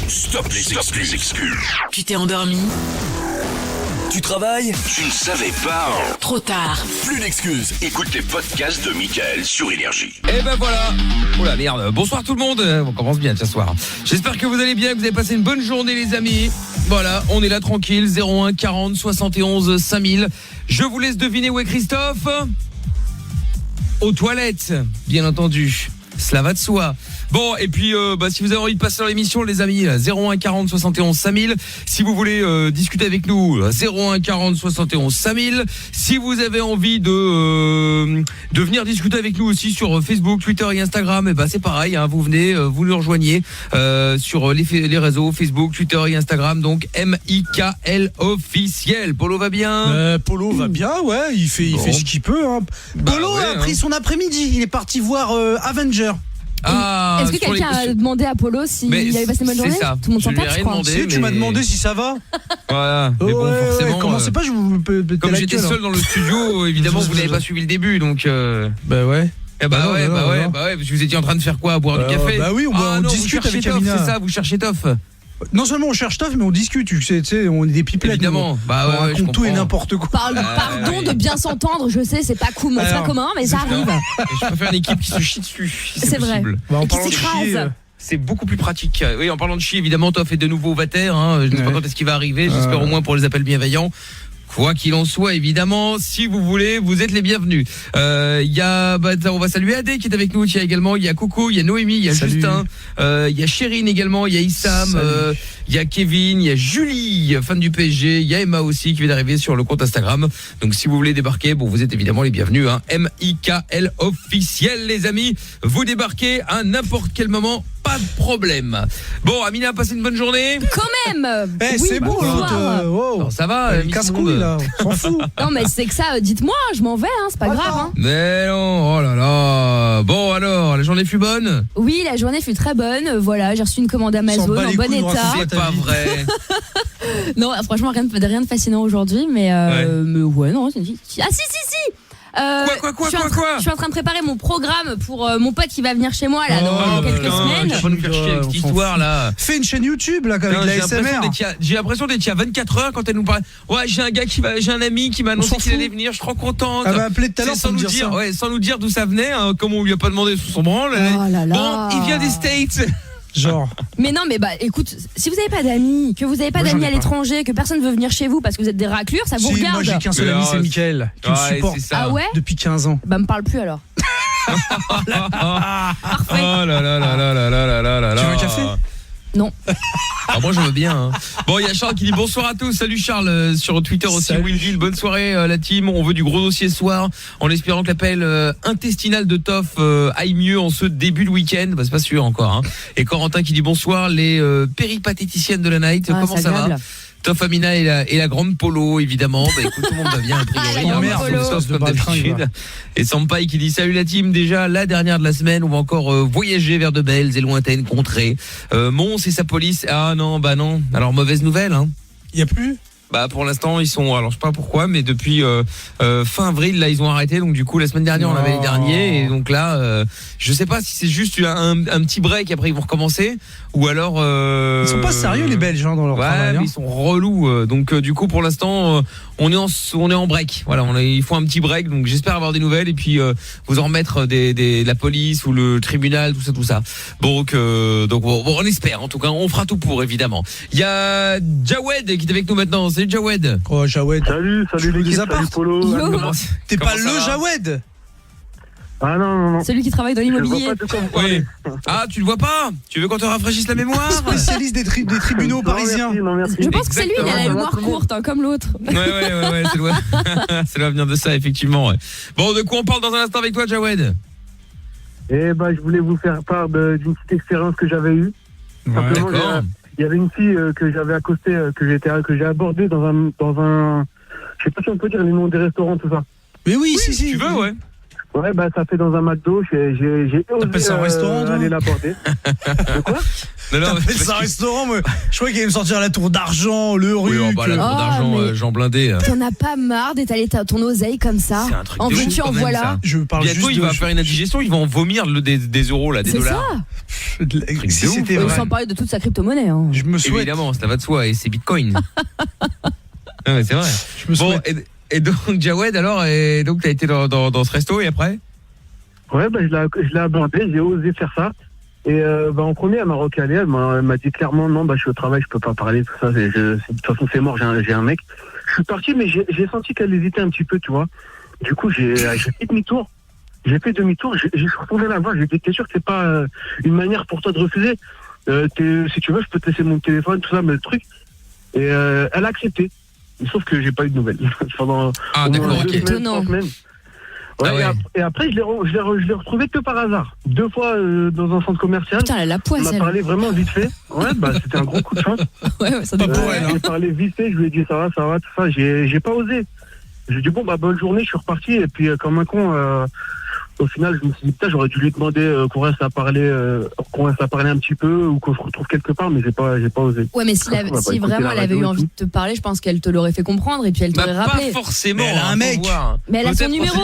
Stop les excuses. Tu t'es endormi? Tu travailles? Tu ne savais pas? Trop tard. Plus d'excuses. Écoute les podcasts de Mickaël sur Énergie. Et ben voilà. Oh la merde. Bonsoir tout le monde. On commence bien ce soir. J'espère que vous allez bien, que vous avez passé une bonne journée les amis. Voilà, on est là tranquille. 01 40 71 5000. Je vous laisse deviner où est Christophe. Aux toilettes, bien entendu. Cela va de soi. Bon, et puis si vous avez envie de passer dans l'émission les amis, 01 40 71 5000. Si vous voulez discuter avec nous, 01 40 71 5000. Si vous avez envie de venir discuter avec nous aussi sur Facebook, Twitter et Instagram, et c'est pareil, hein, vous venez, vous nous rejoignez sur les réseaux Facebook, Twitter et Instagram, donc MIKL officiel. Polo va bien? Polo va bien, ouais, il fait ce qu'il peut. Hein. Polo a pris son après-midi, il est parti voir Avenger. Ah, est-ce que quelqu'un a demandé à Polo s'il avait passé une bonne journée? Ça. Tout le monde s'en tape, je crois. Tu m'as demandé si ça va. Voilà, mais bon, forcément. Commencez pas, je vous comme j'étais seul dans le studio, évidemment, vous n'avez pas suivi le début, donc. Bah ouais. Bah ouais, parce que vous étiez en train de faire quoi? Boire du café? Bah oui, on discute avec Amina. C'est ça, vous cherchez Toff. Non seulement on cherche Toff, mais on discute, tu sais, on est des pipelettes. Évidemment, on raconte tout et n'importe quoi. Pardon de bien s'entendre, je sais, c'est pas commun, mais ça arrive. Je préfère une équipe qui se chie dessus, si c'est vrai. Bah, et qui s'écrase. C'est beaucoup plus pratique. Oui, en parlant de chier, évidemment, Toff est de nouveau au Vater. Je ne sais pas quand est-ce qu'il va arriver. J'espère au moins pour les appels bienveillants. Quoi qu'il en soit, évidemment, si vous voulez, vous êtes les bienvenus. Il y a, on va saluer Adé qui est avec nous. Il y a également, il y a Coco, il y a Noémie, il y a Justin, il y a Chérine également, il y a Issam, il y a Kevin, il y a Julie, fan du PSG, il y a Emma aussi qui vient d'arriver sur le compte Instagram. Donc si vous voulez débarquer, vous êtes évidemment les bienvenus. MIKL officiel, les amis. Vous débarquez à n'importe quel moment. Pas de problème. Bon, Amina a passé une bonne journée. Quand même. Oui, c'est bon. Non, ça va. Casse-couille là. On s'en fout. Non, mais c'est que ça. Dites-moi, je m'en vais. C'est pas grave. Hein. Mais non. Oh là là. Bon alors, la journée fut bonne. Oui, la journée fut très bonne. Voilà, j'ai reçu une commande Amazon en bon état. C'est pas vrai. Non, franchement, rien de fascinant aujourd'hui, mais ouais, non. Ah si. Quoi Je suis en train de préparer mon programme pour mon pote qui va venir chez moi là dans quelques semaines. Tu vas nous faire chier avec cette histoire là. Fais une chaîne YouTube là avec l'ASMR. J'ai l'impression d'être il y a 24 heures quand elle nous parle. Ouais, j'ai un ami qui m'a annoncé qu'il allait venir, je suis trop contente. Elle m'a appelé tout à l'heure sans nous dire d'où ça venait, comme on lui a pas demandé sous son branle. Bon, il vient des States. Genre. Mais non, mais si vous n'avez pas d'amis, que vous n'avez pas d'amis à l'étranger, que personne veut venir chez vous parce que vous êtes des raclures, ça vous regarde. Moi j'ai qu'un seul ami, c'est Mickaël, qui me supporte depuis 15 ans. Me parle plus alors. Parfait. Oh là là là là là là là là. Tu veux un café? Non. Moi je veux bien. Bon, il y a Charles qui dit bonsoir à tous. Salut Charles sur Twitter aussi. Will, bonne soirée la team. On veut du gros dossier ce soir en espérant que l'appel intestinal de Toff aille mieux en ce début de week-end. C'est pas sûr encore. Et Corentin qui dit bonsoir les péripatéticiennes de la night. Comment ça va? Toff, Amina et la grande Polo évidemment. Écoute, tout le monde va bien a priori. Et Sampaï qui dit salut la team, déjà la dernière de la semaine, on va encore voyager vers de belles et lointaines contrées. Mons et sa police. Ah non, non. Alors mauvaise nouvelle Il y a plus. Pour l'instant ils sont, alors je sais pas pourquoi, mais depuis fin avril là ils ont arrêté, donc du coup la semaine dernière on avait les derniers et donc là je sais pas si c'est juste un petit break, après ils vont recommencer ou alors ils sont pas sérieux les Belges dans leur travail. Ils sont relous, donc du coup pour l'instant on est en break. Voilà, il faut un petit break, donc j'espère avoir des nouvelles et puis vous en remettre de la police ou le tribunal, tout ça. Donc on espère, en tout cas on fera tout pour évidemment. Il y a Jawed qui est avec nous maintenant. Salut Jawed. Oh Jawed. Salut l'équipe, salut Polo. T'es pas le Jawed? Ah non. Celui qui travaille dans l'immobilier. Oui. Ah, tu le vois pas? Tu veux qu'on te rafraîchisse la mémoire? Spécialiste des tribunaux parisiens. Merci. Je pense que c'est lui, il a la mémoire courte, comme l'autre. Ouais, ça doit venir de ça, effectivement. Ouais. Bon, de quoi on parle dans un instant avec toi, Jawed? Je voulais vous faire part d'une petite expérience que j'avais eue. Simplement, d'accord. Il y avait une fille que j'avais accostée, que j'ai abordée dans un, je sais pas si on peut dire les noms des restaurants, tout ça. Mais oui, si. Tu veux, ouais. Ouais, ça fait dans un McDo, j'ai osé un restaurant, aller l'aborder. De quoi? T'appelles ça un restaurant, moi. Je crois qu'il allait me sortir la tour d'argent, le ruc. Oui, la tour d'argent, Jean Blindé. T'en as pas marre d'étaler ton oseille comme ça? C'est un truc en de veux-tu, ouf, en quand même, voilà. ça. Je parle Bientôt, juste il va faire une indigestion, il va en vomir des euros, là, des C'est dollars. ça. Si c'était vrai. Sans parler de toute sa crypto-monnaie. Hein. Je me souhaite. Évidemment, ça va de soi, et c'est Bitcoin. Ouais, c'est vrai. Je me souhaite. Et donc, Jawed, alors, et donc, t'as été dans ce resto, et après? Ouais, je l'ai abordé, j'ai osé faire ça. Et en premier, elle m'a recalé, elle m'a dit clairement, non, je suis au travail, je peux pas parler, tout ça. De toute façon, c'est mort, j'ai un mec. Je suis parti, mais j'ai senti qu'elle hésitait un petit peu, tu vois. Du coup, j'ai fait demi-tour. J'ai fait demi-tour, j'ai retourné la voir, j'ai dit, t'es sûr que c'est pas une manière pour toi de refuser? Si tu veux, je peux te laisser mon téléphone, tout ça, mais le truc. Et elle a accepté. Sauf que j'ai pas eu de nouvelles. Pendant d'accord, ok. 2 semaines, 3 semaines. Ouais, Ah ouais. Et après, je l'ai retrouvé que par hasard. 2 fois dans un centre commercial. Putain, elle a la poisse. On m'a parlé vraiment vite fait. Ouais, c'était un gros coup de chance. Ouais, ça Pas dépend. pour elle, hein. J'ai parlé vite fait, je lui ai dit ça va, tout ça. J'ai pas osé. J'ai dit bonne journée, je suis reparti. Et puis comme un con, au final, je me suis dit putain, j'aurais dû lui demander qu'on reste à parler un petit peu ou qu'on se retrouve quelque part, mais j'ai pas osé. Ouais, mais si vraiment elle avait eu envie de te parler, je pense qu'elle te l'aurait fait comprendre et puis elle t'aurait rappelé. Pas forcément. Mais elle a un mec. Mais elle a son numéro.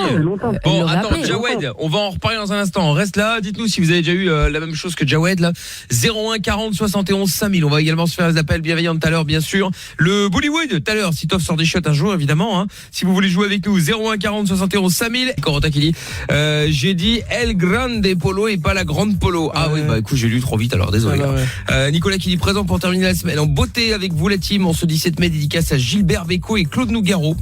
Bon, attends, Jawed, on va en reparler dans un instant. On reste là. Dites-nous si vous avez déjà eu la même chose que Jawed là. 01 40 71 5000. On va également se faire les appels bienveillants tout à l'heure, bien sûr. Le Bollywood tout à l'heure. Si Toff sort des shots un jour, évidemment. Hein. Si vous voulez jouer avec nous, 01 40 71 5000. Corota qui dit, j'ai dit El Grande Polo et pas la Grande Polo. Ah oui, écoute, j'ai lu trop vite alors, désolé. Nicolas qui dit présent pour terminer la semaine en beauté avec vous la team. On se dit 7 mai, dédicace à Gilbert Bécaud et Claude Nougaro.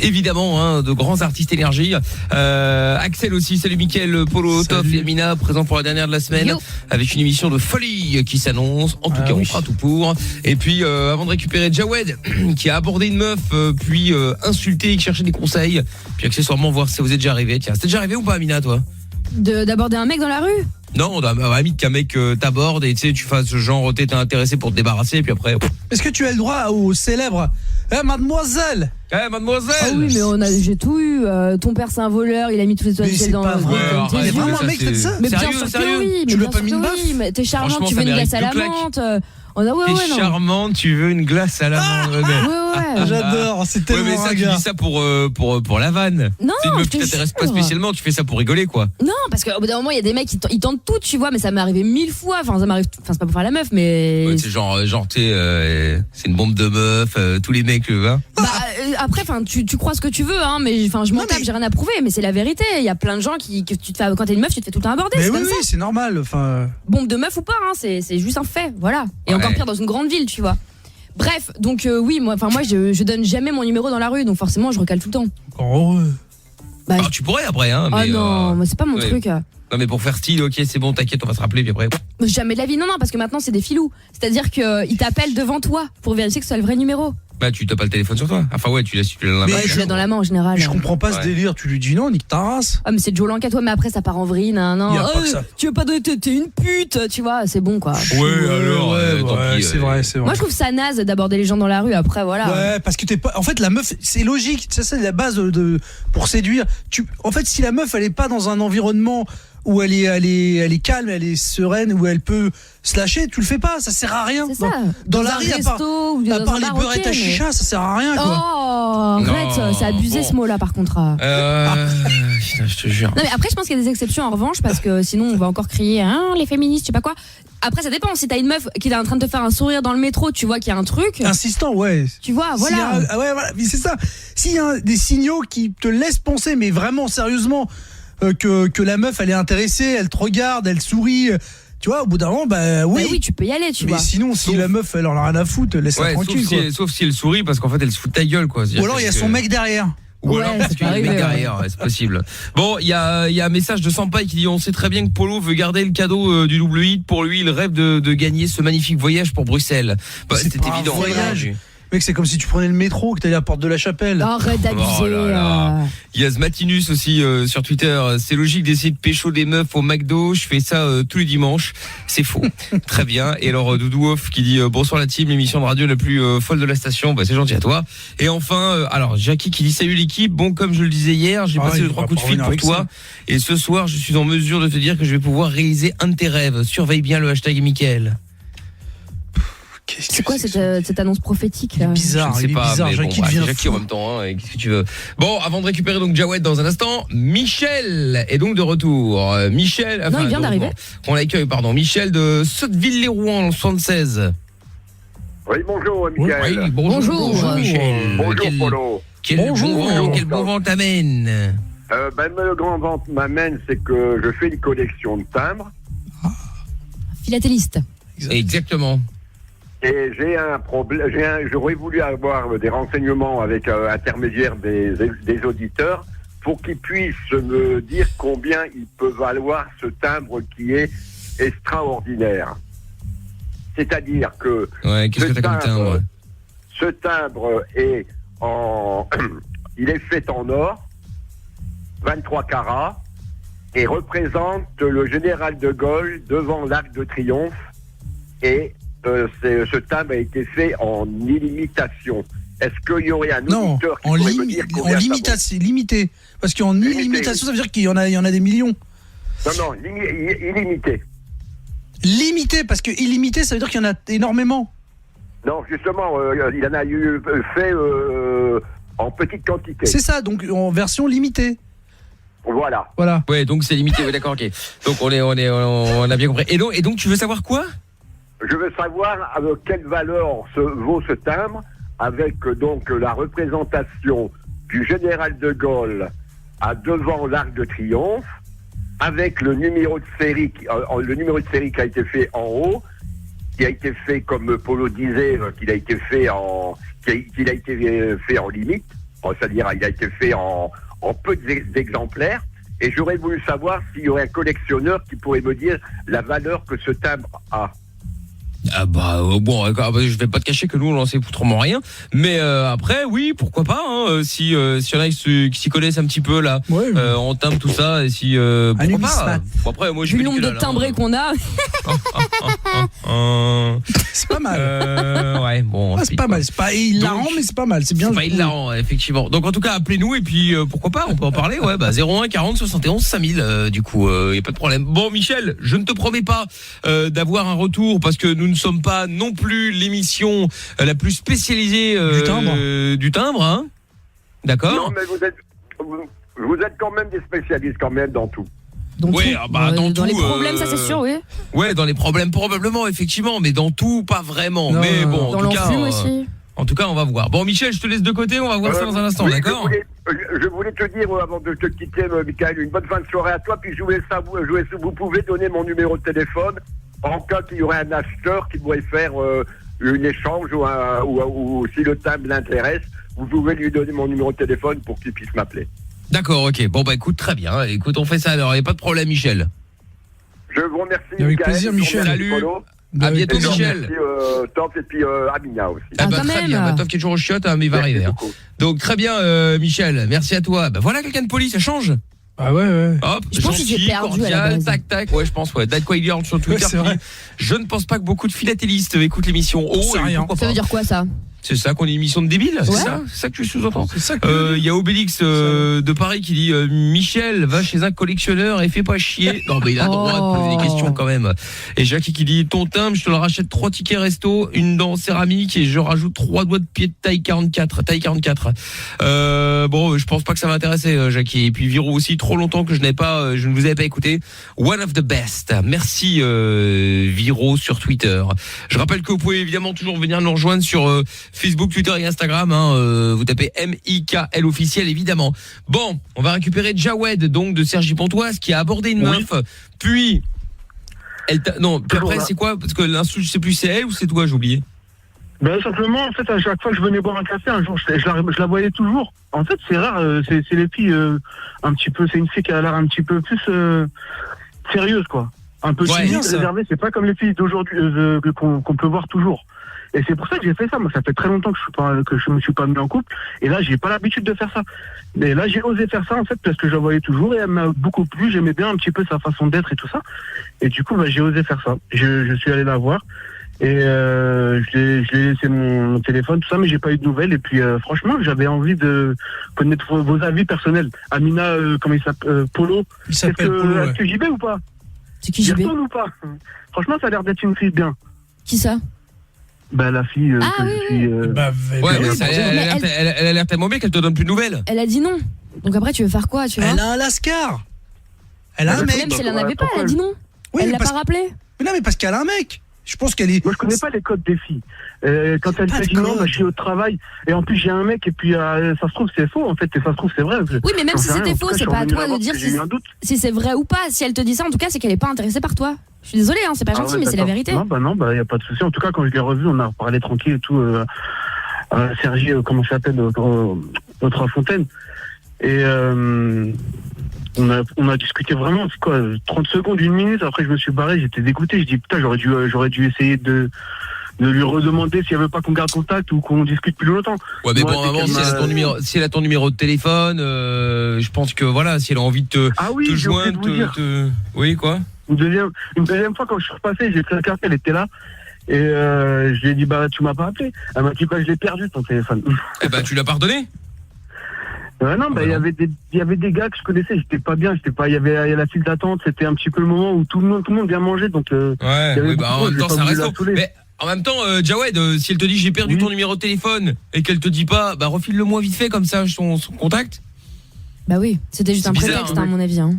Évidemment, hein, de grands artistes énergie. Axel aussi, salut Mickaël, Polo, Toff et Amina, présent pour la dernière de la semaine. Yo. Avec une émission de folie qui s'annonce. En tout cas, on fera tout pour. Et puis, avant de récupérer Jawed, qui a abordé une meuf, puis insulté et qui cherchait des conseils. Puis accessoirement, voir si ça vous est déjà arrivé. Tiens, c'était déjà arrivé ou pas, Amina, toi? D'aborder un mec dans la rue? Non, on a mis qu'un mec t'aborde et tu sais, tu fasses genre, t'es intéressé pour te débarrasser, et puis après. Est-ce que tu as le droit au célèbre mademoiselle? Mademoiselle. Ah oui, mais j'ai tout eu. Ton père c'est un voleur, il a mis tous les toilettes dans pas vrai. tes Il y a yeux. vraiment un mec qui fait ça? Mais bien Sérieux, sûr sérieux que oui. Tu mais lui as bien pas mis sûr une que baffe? oui, mais t'es charmante, Franchement, tu ça veux une mérite glace à la deux claques. menthe. Ouais, T'es non. charmante, tu veux une glace à la menthe. Ouais. J'adore, c'est Ouais, tellement mais ça, un tu gars. dis ça pour la vanne. Non, c'est une meuf je qui te t'intéresse pas jure. spécialement, tu fais ça pour rigoler, quoi. Non, parce qu'au bout d'un moment, il y a des mecs qui tentent tout, tu vois, mais ça m'est arrivé 1000 fois. Enfin, c'est pas pour faire la meuf, mais. Ouais, c'est genre tu sais, c'est une bombe de meuf, tous les mecs, hein. Après, enfin, tu crois ce que tu veux, hein, mais enfin, je m'en Non, tape, mais- j'ai rien à prouver, mais c'est la vérité. Il y a plein de gens que tu te fais, quand t'es une meuf, tu te fais tout le temps aborder. Mais C'est oui, comme ça. c'est normal. Enfin, Bombe de meuf ou pas, hein, c'est juste un fait, voilà. Et Ouais. encore pire dans une grande ville, tu vois. Bref, donc oui, moi je donne jamais mon numéro dans la rue, donc forcément je recale tout le temps. encore heureux. Bah, Alors tu pourrais après, hein. oh Mais, non, moi c'est pas mon ouais. truc. Non mais pour faire style, ok, c'est bon, t'inquiète, on va se rappeler, puis après. Jamais de la vie, non, parce que maintenant c'est des filous. C'est-à-dire qu'ils t'appellent devant toi pour vérifier que c'est le vrai numéro. Bah tu t'as pas le téléphone sur toi. Enfin ouais, tu l'as dans la main. Mais Ouais, tu l'as dans la main en général. Je comprends pas ce Ouais. délire. Tu lui dis non, nique ta race. Ah mais c'est Joe Lanka toi, mais après ça part en vrille, non. Y a pas que ça. Tu veux pas donner, t'es une pute, tu vois, c'est bon quoi. Ouais, alors, tant pis, c'est vrai, c'est vrai. Moi je trouve ça naze d'aborder les gens dans la rue, après voilà. Ouais, parce que t'es pas. En fait, la meuf, c'est logique. Ça, c'est la base pour séduire. En fait, si la meuf, elle est pas dans un environnement où elle est calme, elle est sereine, où elle peut se lâcher, tu le fais pas. Ça sert à rien. C'est ça. Dans Dans la un rue, resto ou à dans part un les bar, beurrettes ok, à mais- chicha, ça sert à rien, quoi. Oh, arrête, Non, c'est abusé bon. ce mot-là par contre. Putain, je te jure. Non mais après je pense qu'il y a des exceptions en revanche parce que sinon on va encore crier hein, les féministes, je sais pas quoi. Après ça dépend, si t'as une meuf qui est en train de te faire un sourire dans le métro, tu vois qu'il y a un truc, Insistant, ouais. tu vois, S'il y voilà. a- ah ouais, voilà, mais c'est ça. S'il y a des signaux qui te laissent penser, mais vraiment sérieusement, que la meuf, elle est intéressée, elle te regarde, elle sourit, tu vois, au bout d'un moment, bah oui. Bah oui, tu peux y aller, tu mais vois. sinon, si la meuf, elle en a rien à foutre, laisse-la Ouais, tranquille, quoi. sauf si elle sourit parce qu'en fait elle se fout de ta gueule, quoi. Ou alors, il y a son mec derrière. Ou Ouais, alors ça parce peut qu'il y a le arriver, mec ouais. derrière, ouais, c'est possible. Bon, il y a un message de Sampai qui dit on sait très bien que Polo veut garder le cadeau du double hit. Pour lui, il rêve de gagner ce magnifique voyage pour Bruxelles. Bah, C'est c'était pas un évident. voyage. Mec, c'est comme si tu prenais le métro, que t'allais à la porte de la chapelle. Arrête d'abuser. Oh là là. Il y a Zmatinus aussi sur Twitter. C'est logique d'essayer de pécho des meufs au McDo. Je fais ça tous les dimanches. C'est faux. Très bien. Et alors Doudou Off qui dit bonsoir la team, l'émission de radio la plus folle de la station. Bah c'est gentil à toi. Et enfin, alors Jackie qui dit salut l'équipe. Bon, comme je le disais hier, j'ai passé il 3 va coups de pas fil revenir pour avec toi. ça. Et ce soir, je suis en mesure de te dire que je vais pouvoir réaliser un de tes rêves. Surveille bien le hashtag Mickaël. C'est quoi cette annonce prophétique là? Bizarre, je ne sais pas, bizarre. mais Jackie bon, devient c'est Jackie en fou. même temps, hein, qu'est-ce que tu veux. Bon, avant de récupérer donc Jawed dans un instant, Michel est donc de retour. Michel, Non, il vient d'arriver. On l'accueille, pardon. Michel de Sotteville-les-Rouen, 76. Oui, bonjour, Michael. Oui, bonjour Michel. Bonjour, Polo. Quel bon vent t'amène. Le grand vent m'amène, c'est que je fais une collection de timbres. Philatéliste. Exactement. Et j'ai un problème. J'aurais voulu avoir des renseignements avec intermédiaire des auditeurs pour qu'ils puissent me dire combien il peut valoir ce timbre qui est extraordinaire. C'est-à-dire que Ouais, qu'est-ce que t'as comme timbre? Ce timbre est il est fait en or, 23 carats, et représente le général de Gaulle devant l'Arc de Triomphe. Et ce timbre a été fait en illimitation. Est-ce qu'il y aurait un auditeur qui pourrait me dire combien c'est limité. Parce qu'en illimitation, ça veut dire qu'il y en a des millions. Non, illimité. Limité, parce que illimité, ça veut dire qu'il y en a énormément. Non, justement, il en a eu fait en petite quantité. C'est ça, donc en version limitée. Voilà. Ouais, donc c'est limité, ouais, d'accord, ok. Donc on a bien compris. Et donc tu veux savoir quoi? Je veux savoir quelle valeur vaut ce timbre, avec donc la représentation du général de Gaulle devant l'Arc de Triomphe, avec le numéro de série qui a été fait en haut, qui a été fait, comme Polo disait, qu'il a été fait en limite, c'est-à-dire il a été fait en peu d'exemplaires. Et j'aurais voulu savoir s'il y aurait un collectionneur qui pourrait me dire la valeur que ce timbre a. Ah bah bon, je vais pas te cacher que nous on n'en sait foutrement rien, mais après oui, pourquoi pas, hein, si y en a qui s'y connaissent un petit peu là, Ouais, en timbre tout ça, et si pourquoi pas. Bon, après moi Vu le nombre de timbrés qu'on a. C'est pas mal. Ouais, bon. C'est pas mal. C'est pas hilarant, mais c'est pas mal. C'est bien. C'est pas hilarant, effectivement. Donc en tout cas, appelez-nous et puis pourquoi pas, on peut en parler. Ouais, 01 40 71 5000. Du coup, y a pas de problème. Bon, Michel, je ne te promets pas d'avoir un retour parce que nous ne sommes pas non plus l'émission la plus spécialisée du timbre, hein. D'accord. Non, mais vous êtes quand même des spécialistes quand même dans tout. Dans ouais, tout. dans dans tout, les problèmes, ça c'est sûr, oui. Ouais, dans les problèmes probablement, effectivement, mais dans tout, pas vraiment. Non, mais bon, dans en tout cas, l'enfume aussi. en tout cas, on va voir. Bon, Michel, je te laisse de côté, on va voir ça dans un instant, oui, d'accord? Je voulais te dire, avant de te quitter, Michael, une bonne fin de soirée à toi, puis vous pouvez donner mon numéro de téléphone en cas qu'il y aurait un acheteur qui pourrait faire un échange ou si le timbre l'intéresse, vous pouvez lui donner mon numéro de téléphone pour qu'il puisse m'appeler. D'accord, ok. Bon, écoute, très bien. Écoute, on fait ça alors, il n'y a pas de problème, Michel. Je vous remercie, Avec Michael. plaisir, Michel. Salut. À bientôt, Michel. Merci, Top et puis Amina aussi. Ah, Très quand même. bien. Tov qui est toujours au chiotte, hein, mais il va arriver. Hein. Donc, très bien, Michel. Merci à toi. Voilà quelqu'un de poli, ça change. Ah ouais. Hop, Je pense qu'il s'est gentil, perdu à la cordial, base. tac. Ouais, je pense, ouais. Dad Quailier sur Twitter. Ouais, c'est vrai. Je ne pense pas que beaucoup de philatélistes écoutent l'émission. C'est rien. pourquoi Ça pas. veut dire quoi ça? C'est ça qu'on est une émission de débiles, c'est Ouais. ça? C'est ça que tu sous-entends? C'est ça que Il y a Obélix de Paris qui dit Michel va chez un collectionneur et fais pas chier. Non mais il a le droit de poser des questions quand même. Et Jackie qui dit ton timbre je te le rachète 3 tickets resto, une dent céramique et je rajoute 3 doigts de pied de taille 44. Bon je pense pas que ça va intéresser Jackie. Et puis Viro aussi, trop longtemps que je ne vous avais pas écouté. One of the best. Merci Viro sur Twitter. Je rappelle que vous pouvez évidemment toujours venir nous rejoindre sur Facebook, Twitter et Instagram, hein, vous tapez MIKL officiel évidemment. Bon, on va récupérer Jawed donc de Sergi Pontoise qui a abordé une meuf, puis puis après c'est quoi? Parce que l'insulte je sais plus c'est elle ou c'est toi, j'ai oublié. Ben simplement, en fait, à chaque fois que je venais boire un café, un jour, je la voyais toujours. En fait, c'est rare, c'est les filles un petit peu, c'est une fille qui a l'air un petit peu plus sérieuse, quoi. Un peu timide, réservée. C'est pas comme les filles d'aujourd'hui qu'on peut voir toujours. Et c'est pour ça que j'ai fait ça. Moi, ça fait très longtemps que je me suis pas mis en couple. Et là, j'ai pas l'habitude de faire ça. Mais là, j'ai osé faire ça, en fait, parce que je la voyais toujours et elle m'a beaucoup plu. J'aimais bien un petit peu sa façon d'être et tout ça. Et du coup, j'ai osé faire ça. Je suis allé la voir. Et je l'ai laissé mon téléphone, tout ça, mais j'ai pas eu de nouvelles. Et puis, franchement, j'avais envie de connaître vos avis personnels. Amina, comment il s'appelle, Polo. il s'appelle Polo. Est-ce que j'y vais ou pas? C'est qui J'y JB? retourne ou pas? Franchement, ça a l'air d'être une fille bien. Qui ça? Bah, la fille que je suis... Ouais, mais elle a l'air tellement bien qu'elle te donne plus de nouvelles. Elle a dit non. Donc après, tu veux faire quoi, tu vois? Elle a un lascar. Elle a un mec. Même si elle en avait pas, elle a dit non. Oui, Elle l'a pas rappelé. Mais non, mais parce qu'elle a un mec. Je pense qu'elle est... Moi, je connais pas les codes des filles. Quand elle fait dit non, je suis au travail, et en plus j'ai un mec, et puis ça se trouve c'est faux, en fait, et ça se trouve c'est vrai. Oui, mais même si c'était faux, c'est pas à toi de dire si c'est vrai ou pas. Si elle te dit ça, en tout cas, c'est qu'elle est pas intéressée par toi. Je suis désolée, hein, c'est pas gentil, mais c'est la vérité. Non, y a pas de souci. En tout cas, quand je l'ai revu, on a parlé tranquille et tout. Sergi, comment ça s'appelle, notre Fontaine. Et on a discuté vraiment, c'est quoi, 30 secondes, 1 minute. Après, je me suis barré, j'étais dégoûté. Je dis putain, j'aurais dû essayer de lui redemander s'il veut pas qu'on garde contact ou qu'on discute plus longtemps. Ouais, mais bon, avant, si elle a ton numéro de téléphone, je pense que voilà, si elle a envie de te joindre, oui, quoi. Une deuxième fois, quand je suis repassé, j'ai pris la carte, elle était là. Et je lui ai dit, bah, tu m'as pas appelé. Elle m'a dit, bah, je l'ai perdu, ton téléphone. Eh bah, tu l'as pardonné? Non, bah, il y avait des gars que je connaissais, j'étais pas bien, il y avait la file d'attente, c'était un petit peu le moment où tout le monde vient manger, donc, ouais, oui, bah, en même temps, ça reste. Mais en même temps, Jawed, si elle te dit, j'ai perdu ton numéro de téléphone, et qu'elle te dit pas, bah, refile-le-moi vite fait, comme ça, son contact. Bah oui, c'était juste un prétexte, à mon avis, hein.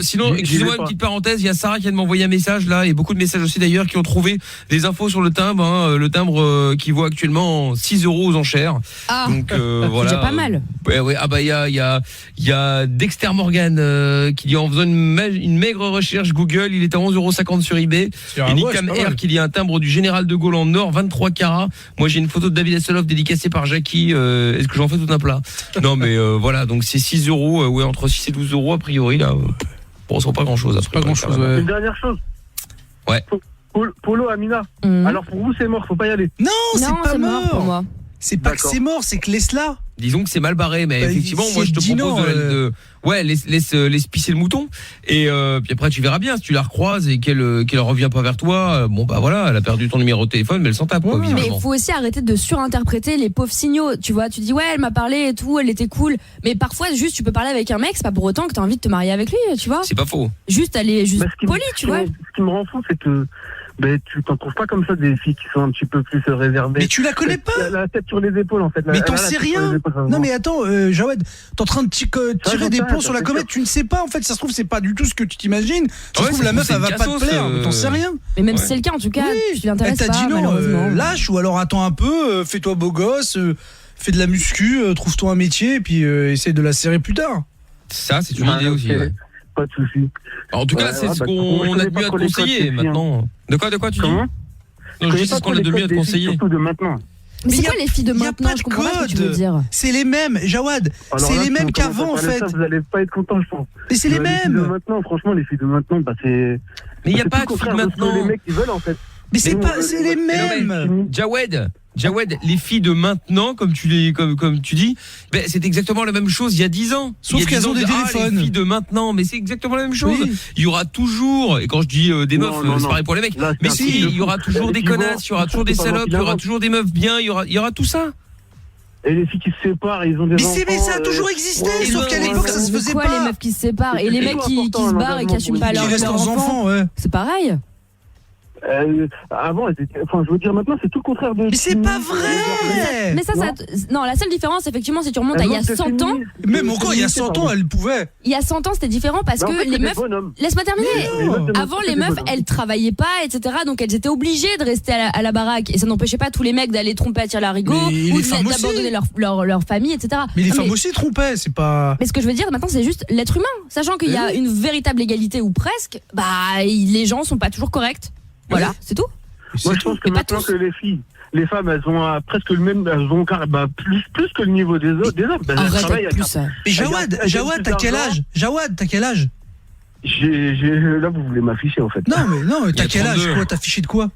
Sinon, excusez-moi, une petite parenthèse, il y a Sarah qui vient de m'envoyer un message là, et beaucoup de messages aussi d'ailleurs qui ont trouvé des infos sur le timbre, hein, le timbre qui vaut actuellement 6 € aux enchères. Ah, donc voilà. C'est pas mal. Ouais, ah bah il y a Dexter Morgan qui dit en faisant une maigre recherche Google, il est à 11,50 € sur eBay. Et Nicam R qui dit un timbre du Général de Gaulle en or 23 carats. Moi j'ai une photo de David Hasselhoff dédicacée par Jackie. Est-ce que j'en fais tout un plat? Non mais voilà, donc c'est 6 €, ouais, entre 6 et 12 € a priori là. Bon, c'est pas grand-chose. C'est pas grand-chose. Une dernière chose. Ouais. Polo, Amina. Alors pour vous, c'est mort, faut pas y aller. Non, c'est pas mort pour moi. C'est pas que c'est mort, c'est que laisse-la. Disons que c'est mal barré, mais effectivement, moi je te propose laisse pisser le mouton. Et puis après tu verras bien si tu la recroises et qu'elle revient pas vers toi. Bon bah voilà, elle a perdu ton numéro de téléphone, mais elle s'en tape. Quoi, mais il faut aussi arrêter de surinterpréter les pauvres signaux. Tu vois, tu dis ouais, elle m'a parlé et tout, elle était cool. Mais parfois juste tu peux parler avec un mec, c'est pas pour autant que t'as envie de te marier avec lui, tu vois. C'est pas faux. Juste aller poli, tu vois. Ce qui me rend fou, c'est que tu t'en trouves pas comme ça des filles qui sont un petit peu plus réservées. Mais tu la connais pas. La tête sur les épaules en fait. Mais t'en sais rien. Non mais attends, Jawed, t'es en train de tirer des plombs sur la comète. Tu ne sais pas en fait. Ça se trouve c'est pas du tout ce que tu t'imagines. Ça se trouve la meuf elle va pas te plaire. Mais t'en sais rien. Mais même si c'est le cas en tout cas, tu l'intéresses pas. Elle t'a dit non, lâche ou alors attends un peu, fais-toi beau gosse, fais de la muscu, trouve-toi un métier et puis essaye de la serrer plus tard. Ça c'est une idée aussi. Ouais. Pas de souci. En tout cas, c'est ce qu'on a de mieux à te conseiller maintenant. De quoi tu dis? Non, je dis ce qu'on a de mieux à te conseiller. Surtout de maintenant. Mais c'est quoi les filles de maintenant? Je comprends pas ce que tu veux dire. C'est les mêmes, Jawad. C'est les mêmes qu'avant en fait. Vous allez pas être content, je pense. Mais c'est les mêmes. Les filles de maintenant, franchement, les filles de maintenant, bah c'est. Mais il y a pas de filles de maintenant. Les mecs qui veulent en fait. Mais c'est les mêmes. Jawed, les filles de maintenant, comme tu dis, ben c'est exactement la même chose il y a 10 ans. Sauf qu'elles ont des téléphones. Les filles de maintenant, mais c'est exactement la même chose. Oui. Il y aura toujours, et quand je dis des meufs, c'est pareil pour les mecs. Là, mais si, il y aura toujours des connasses, il y aura toujours des salopes, il y aura toujours des meufs bien, il y aura tout ça. Et les filles qui se séparent, ils ont des enfants. Mais ça a toujours existé, sauf qu'à l'époque ça se faisait pas. Les meufs qui se séparent et les mecs qui se barrent et qui assument pas leurs enfants, c'est pareil. Avant, je veux dire maintenant, c'est tout le contraire de. Mais c'est pas vrai. Mais ça, non, la seule différence, effectivement, si tu remontes à il y a 100 ans. Même encore, il y a 100 ans, elle pouvait. Il y a 100 ans, c'était différent parce que les meufs. Laisse-moi terminer. Avant, les meufs, elles travaillaient pas, etc. Donc elles étaient obligées de rester à la baraque. Et ça n'empêchait pas tous les mecs d'aller tromper à Tir-Larigot ou d'abandonner leur famille, etc. Mais les femmes aussi trompaient, c'est pas. Mais ce que je veux dire maintenant, c'est juste l'être humain. Sachant qu'il y a une véritable égalité ou presque, bah, les gens sont pas toujours corrects. Voilà, c'est tout. Moi, je pense que maintenant que les femmes, elles ont presque le même, elles ont plus que le niveau des hommes. Mais Jawad, t'as quel âge? Là, vous voulez m'afficher, en fait. Non, t'as quel âge? Quoi, t'as affiché de quoi?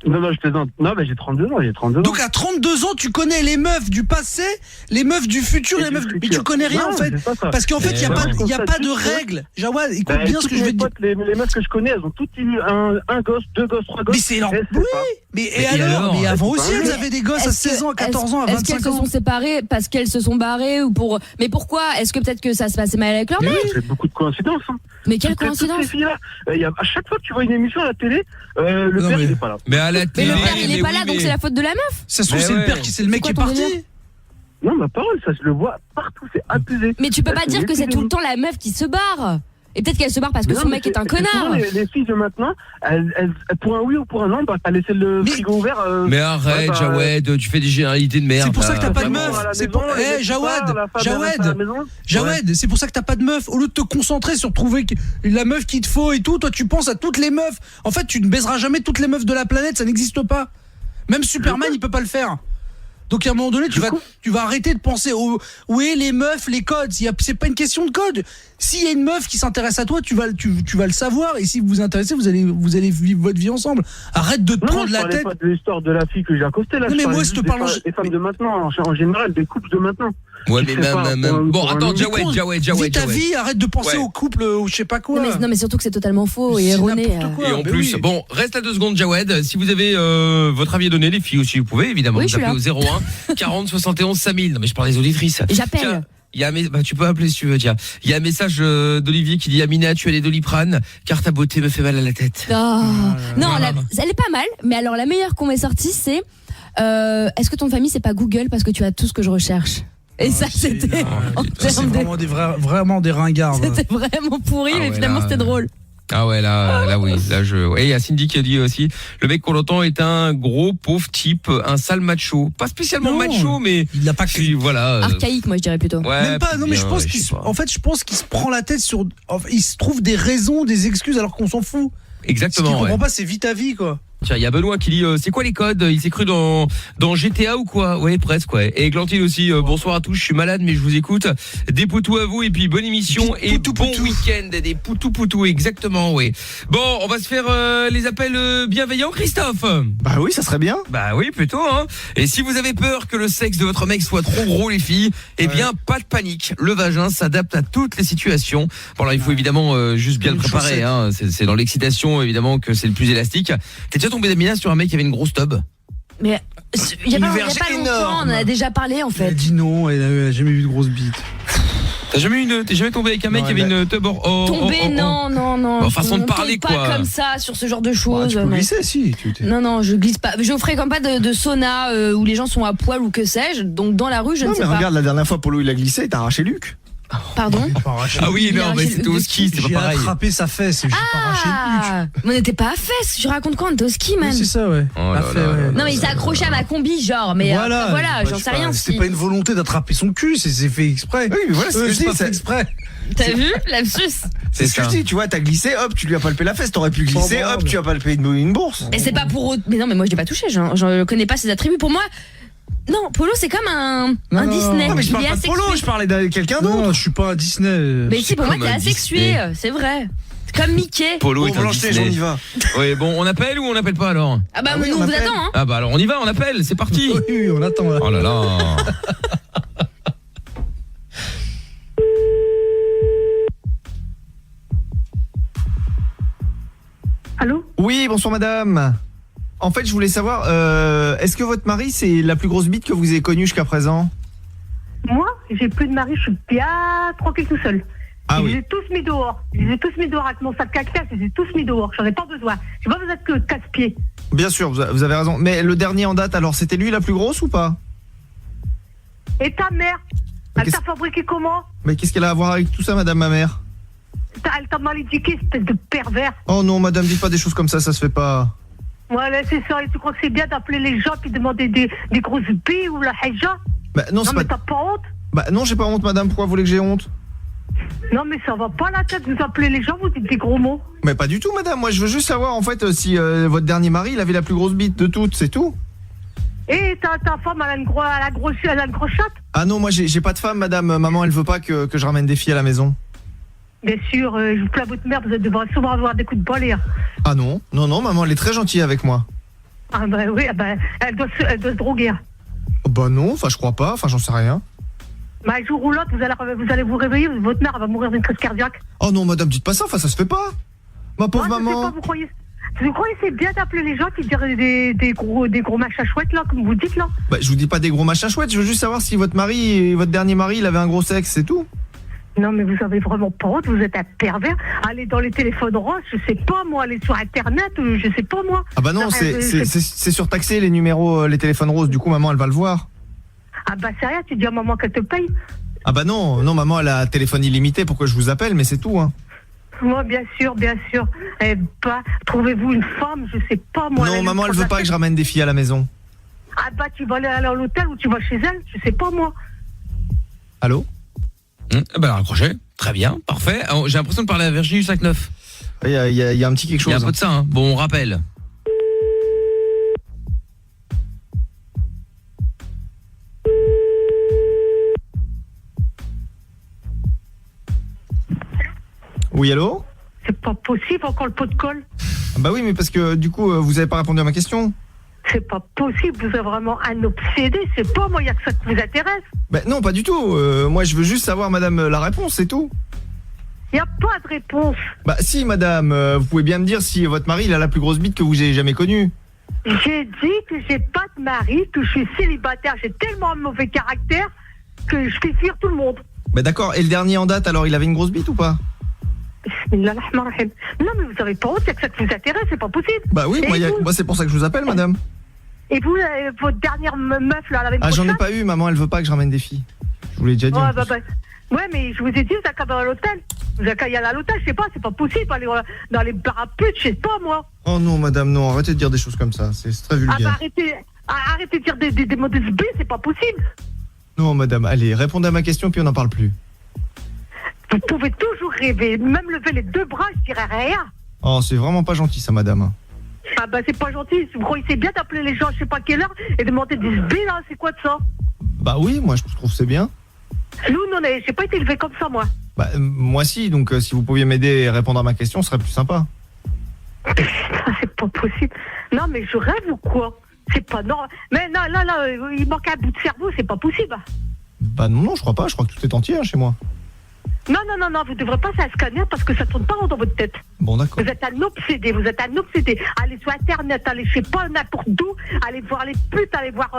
Non, je plaisante. Non, mais j'ai 32 ans, Donc à 32 ans, tu connais les meufs du passé, les meufs du futur, les meufs. Mais tu connais rien en fait. Parce qu'en fait, il y a pas de règles. Jawad, écoute bien ce que je vais te dire. Les meufs que je connais, elles ont toutes eu un gosse, 2 gosses, 3 gosses. Mais c'est énorme. Oui. Mais alors? Mais avant aussi, elles avaient des gosses à 16 ans, à 14 ans, à 25 ans. Est-ce qu'elles se sont séparées parce qu'elles se sont barrées ou pour. Mais pourquoi? Est-ce que peut-être que ça se passait mal avec leur mec? C'est beaucoup de coïncidences. Mais quelle coïncidence? À chaque fois que tu vois une émission à la télé, le père il est pas là. Mais à la télé. Mais le père, il est pas là, donc c'est la faute de la meuf. Ça se trouve, c'est le père c'est le mec qui est parti. Non, ma parole, ça je le vois partout, c'est abusé. Mais tu peux pas dire que c'est tout le temps la meuf qui se barre. Et peut-être qu'elle se barre parce que son mec est un connard. Les filles de maintenant, elles, pour un oui ou pour un non, t'as laissé le frigo ouvert. Mais arrête, Jawed, tu fais des généralités de merde. C'est pour ça que t'as pas de meuf. C'est pour... Jawed, c'est pour ça que t'as pas de meuf. Au lieu de te concentrer sur trouver la meuf qu'il te faut et tout, toi tu penses à toutes les meufs. En fait, tu ne baiseras jamais toutes les meufs de la planète, ça n'existe pas. Même Superman, il peut pas le faire. Donc à un moment donné, tu vas arrêter de penser oui, les meufs, les codes. C'est pas une question de code. S'il y a une meuf qui s'intéresse à toi, tu vas le savoir. Et si vous vous intéressez, vous allez vivre votre vie ensemble. Arrête de te prendre la tête. Je parlais pas de l'histoire de la fille que j'ai accostée là. Non, mais moi, je te parle des femmes de maintenant, en général, des couples de maintenant. Ouais, mais même. Bon, attends, Jawed. Vis ta vie, arrête de penser au couple ou je sais pas quoi. Non, mais surtout que c'est totalement faux et erroné. Et en plus, bon, reste à 2 secondes, Jawed. Si vous avez votre avis à donner, les filles aussi, vous pouvez évidemment nous appeler au 01 40 71 5000. Non, mais je parle des auditrices. J'appelle. Tu peux appeler si tu veux, tiens. Il y a un message d'Olivier qui dit Amina, tu as des Doliprane car ta beauté me fait mal à la tête. Non, elle est pas mal, mais alors la meilleure qu'on m'ait sortie c'est est-ce que ton famille c'est pas Google parce que tu as tout ce que je recherche. Et ça c'était vraiment des ringards. C'était vraiment pourri, mais finalement c'était drôle. Ah ouais, là oui, et il y a Cindy qui a dit aussi le mec qu'on entend est un gros pauvre type, un sale macho, pas spécialement macho, mais il n'a pas voilà, archaïque, moi je dirais plutôt. Ouais, même pas, non mais je pense qu'il se prend la tête sur, il se trouve des raisons, des excuses alors qu'on s'en fout. Exactement. Ce qu'il comprend pas, c'est vie ta vie quoi. Tiens, il y a Benoît qui dit c'est quoi les codes? Il s'est cru dans GTA ou quoi? Ouais, presque, ouais. Et Glantine aussi, bonsoir à tous, je suis malade mais je vous écoute. Des poutous à vous et puis bonne émission et bon week-end, des poutous exactement, ouais. Bon, on va se faire les appels bienveillants, Christophe. Bah oui, ça serait bien. Bah oui, plutôt hein. Et si vous avez peur que le sexe de votre mec soit trop gros les filles, eh bien pas de panique. Le vagin s'adapte à toutes les situations. Bon alors il faut évidemment juste bien le préparer hein, c'est dans l'excitation évidemment que c'est le plus élastique. T'es déjà tombé d'Amina sur un mec qui avait une grosse tub? Mais il y a pas longtemps, on en a déjà parlé en fait. Elle a dit non, elle a jamais eu de grosse bite. T'es jamais tombé avec un mec qui avait une tub tombé, non. Façon de parler quoi. Pas comme ça sur ce genre de choses. Tu peux glisser si. Non, je glisse pas. Je fréquente pas de sauna où les gens sont à poil ou que sais-je. Donc dans la rue, je ne sais pas. Regarde, la dernière fois Polo il a glissé, t'as arraché Luc. Pardon? Ah oui, non, mais c'était au ski, c'est pas pareil. J'ai attrapé sa fesse et j'ai pas arraché le Mais on n'était pas à fesse, je raconte quoi, on était au ski, man. Oui, c'est ça, ouais. Non, mais il s'est accroché à ma combi, genre, mais voilà, j'en sais rien. C'était pas une volonté d'attraper son cul, c'est fait exprès. Oui, mais voilà, c'est ce que je dis, c'est exprès. T'as vu, lapsus? C'est ce que je dis, tu vois, t'as glissé, hop, tu lui as palpé la fesse, t'aurais pu glisser, hop, tu as palpé une bourse. Et c'est pas pour autre. Mais non, mais moi je l'ai pas touché, je connais pas ses attributs. Pour moi, non, Polo c'est comme un Disney. Non, mais je parle pas de Polo, je parlais de quelqu'un d'autre. Non, je suis pas un Disney. Mais si, pour moi t'es asexué, c'est vrai. Comme Mickey. Polo est un Disney. On y va. Oui, bon, on appelle ou on appelle pas alors? Ah bah nous on vous attend hein. Ah bah alors on y va, on appelle, c'est parti. Oui, on attend là. Oh là là. Allô? Oui, bonsoir madame. En fait, je voulais savoir, est-ce que votre mari, c'est la plus grosse bite que vous ayez connue jusqu'à présent? Moi, j'ai plus de mari, je suis bien tranquille tout seul. Ah ils oui. les ai tous mis dehors. Ils les ai tous mis dehors avec mon sac caca, ils les ai tous mis dehors. J'en ai pas besoin. J'ai pas besoin de casse-pieds. Bien sûr, vous avez raison. Mais le dernier en date, alors, c'était lui la plus grosse ou pas? Et ta mère, elle t'a fabriqué comment? Mais qu'est-ce qu'elle a à voir avec tout ça, madame ma mère? Elle t'a mal éduqué, espèce de pervers. Oh non, madame, dites pas des choses comme ça se fait pas. Voilà, c'est ça. Et tu crois que c'est bien d'appeler les gens puis demander des grosses billes ou la haja? Bah non, non mais t'as pas honte? Bah non, j'ai pas honte, madame. Pourquoi vous voulez que j'ai honte? Non mais ça va pas la tête, vous appelez les gens, vous dites des gros mots. Mais pas du tout, madame. Moi, je veux juste savoir, en fait, si votre dernier mari, il avait la plus grosse bite de toutes, c'est tout. Et ta femme, elle a une grosse chatte? Ah non, moi, j'ai pas de femme, madame. Maman, elle veut pas que je ramène des filles à la maison. Bien sûr, je vous plains votre mère, vous devrez souvent avoir des coups de balai. Ah non, maman, elle est très gentille avec moi. Ah bah oui, elle doit se droguer. Oh bah non, enfin je crois pas, enfin j'en sais rien. Bah un jour ou l'autre, vous allez vous réveiller, votre mère va mourir d'une crise cardiaque. Oh non madame, dites pas ça, enfin ça se fait pas. Ma pauvre maman. Je sais pas, vous croyez c'est bien d'appeler les gens qui disent des gros machins chouettes là, comme vous dites là? Bah je vous dis pas des gros machins chouettes, je veux juste savoir si votre dernier mari, il avait un gros sexe, c'est tout. Non, mais vous avez vraiment pas honte, vous êtes un pervers. Allez dans les téléphones roses, je sais pas moi, aller sur Internet, je sais pas moi. Ah bah non, c'est surtaxé les numéros, les téléphones roses, du coup maman elle va le voir. Ah bah c'est rien, tu dis à maman qu'elle te paye. Ah bah non, maman elle a un téléphone illimité pour que je vous appelle, mais c'est tout hein. Moi bien sûr. Eh bah, trouvez-vous une femme, je sais pas moi. Non, maman elle veut pas que je ramène des filles à la maison. Ah bah tu vas aller à l'hôtel ou tu vas chez elle, je sais pas moi. Allô? Bah alors, raccroché. Très bien, parfait. Alors, j'ai l'impression de parler à Virginie du 5-9. Il y a un petit quelque chose. Il y a un peu de ça, hein. Bon, on rappelle. Oui, allô? C'est pas possible, encore le pot de colle. Bah oui, mais parce que du coup, vous avez pas répondu à ma question. C'est pas possible, vous êtes vraiment un obsédé, c'est pas moi, il y a que ça qui vous intéresse. Bah non, pas du tout. Moi, je veux juste savoir, madame, la réponse, c'est tout. Il y a pas de réponse. Bah si, madame, vous pouvez bien me dire si votre mari, il a la plus grosse bite que vous ayez jamais connue. J'ai dit que j'ai pas de mari, que je suis célibataire, j'ai tellement un mauvais caractère que je fais fuir tout le monde. Bah d'accord, et le dernier en date, alors, il avait une grosse bite ou pas? Bismillahirrahmanirrahim. Non, mais vous avez pas honte, il y a que ça qui vous intéresse, c'est pas possible. Bah oui, moi c'est pour ça que je vous appelle, madame. Et vous, votre dernière meuf, là, elle avait une j'en ai pas eu, maman, elle veut pas que je ramène des filles. Je vous l'ai déjà dit. Ouais, mais je vous ai dit, vous avez qu'à aller à l'hôtel. Vous avez qu'à y aller à l'hôtel, je sais pas, c'est pas possible, aller dans les bars à putes, je sais pas, moi. Oh non, madame, non, arrêtez de dire des choses comme ça, c'est très vulgaire. Ah bah arrêtez de dire des mots de B, c'est pas possible. Non, madame, allez, répondez à ma question, puis on n'en parle plus. Vous pouvez toujours rêver, même lever les deux bras, je dirais rien. Oh, c'est vraiment pas gentil, ça, madame. Ah bah c'est pas gentil, vous croyez c'est bien d'appeler les gens je sais pas quelle heure et demander des B là, c'est quoi de ça? Bah oui, moi je trouve que c'est bien. Nous, non, j'ai pas été élevé comme ça, moi. Bah moi si, donc si vous pouviez m'aider et répondre à ma question, ce serait plus sympa. C'est pas possible. Non mais je rêve ou quoi? C'est pas normal. Mais non, là, il manque un bout de cerveau, c'est pas possible. Bah non, je crois pas, je crois que tout est entier chez moi. Non, vous devrez pas faire un scanner parce que ça tourne pas rond dans votre tête. Bon, d'accord. Vous êtes un obsédé. Allez sur Internet, allez je sais pas n'importe où, allez voir les putes, allez voir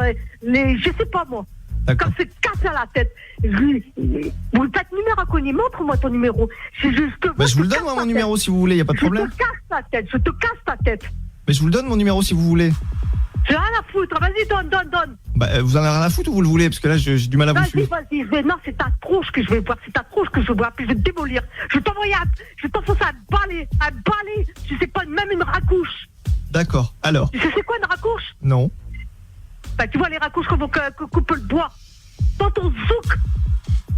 les... je sais pas moi. Comme c'est cassé à la tête. Vous faites numéro inconnu, montre-moi ton numéro. Je vous le donne moi mon numéro si vous voulez, y a pas de problème. Je te casse ta tête. Mais je vous le donne mon numéro si vous voulez. J'ai rien à foutre, vas-y, donne. Bah, vous en avez rien à foutre ou vous le voulez? Parce que là, j'ai du mal à vous suivre. Vas-y, non, c'est ta tronche que je vais voir, puis je vais te démolir. Je vais t'enfoncer un balai, je sais pas, même une racouche. D'accord, alors. Tu sais c'est quoi une racouche? Non. Bah, tu vois les racouches qu'on coupe le bois. Dans ton zouk.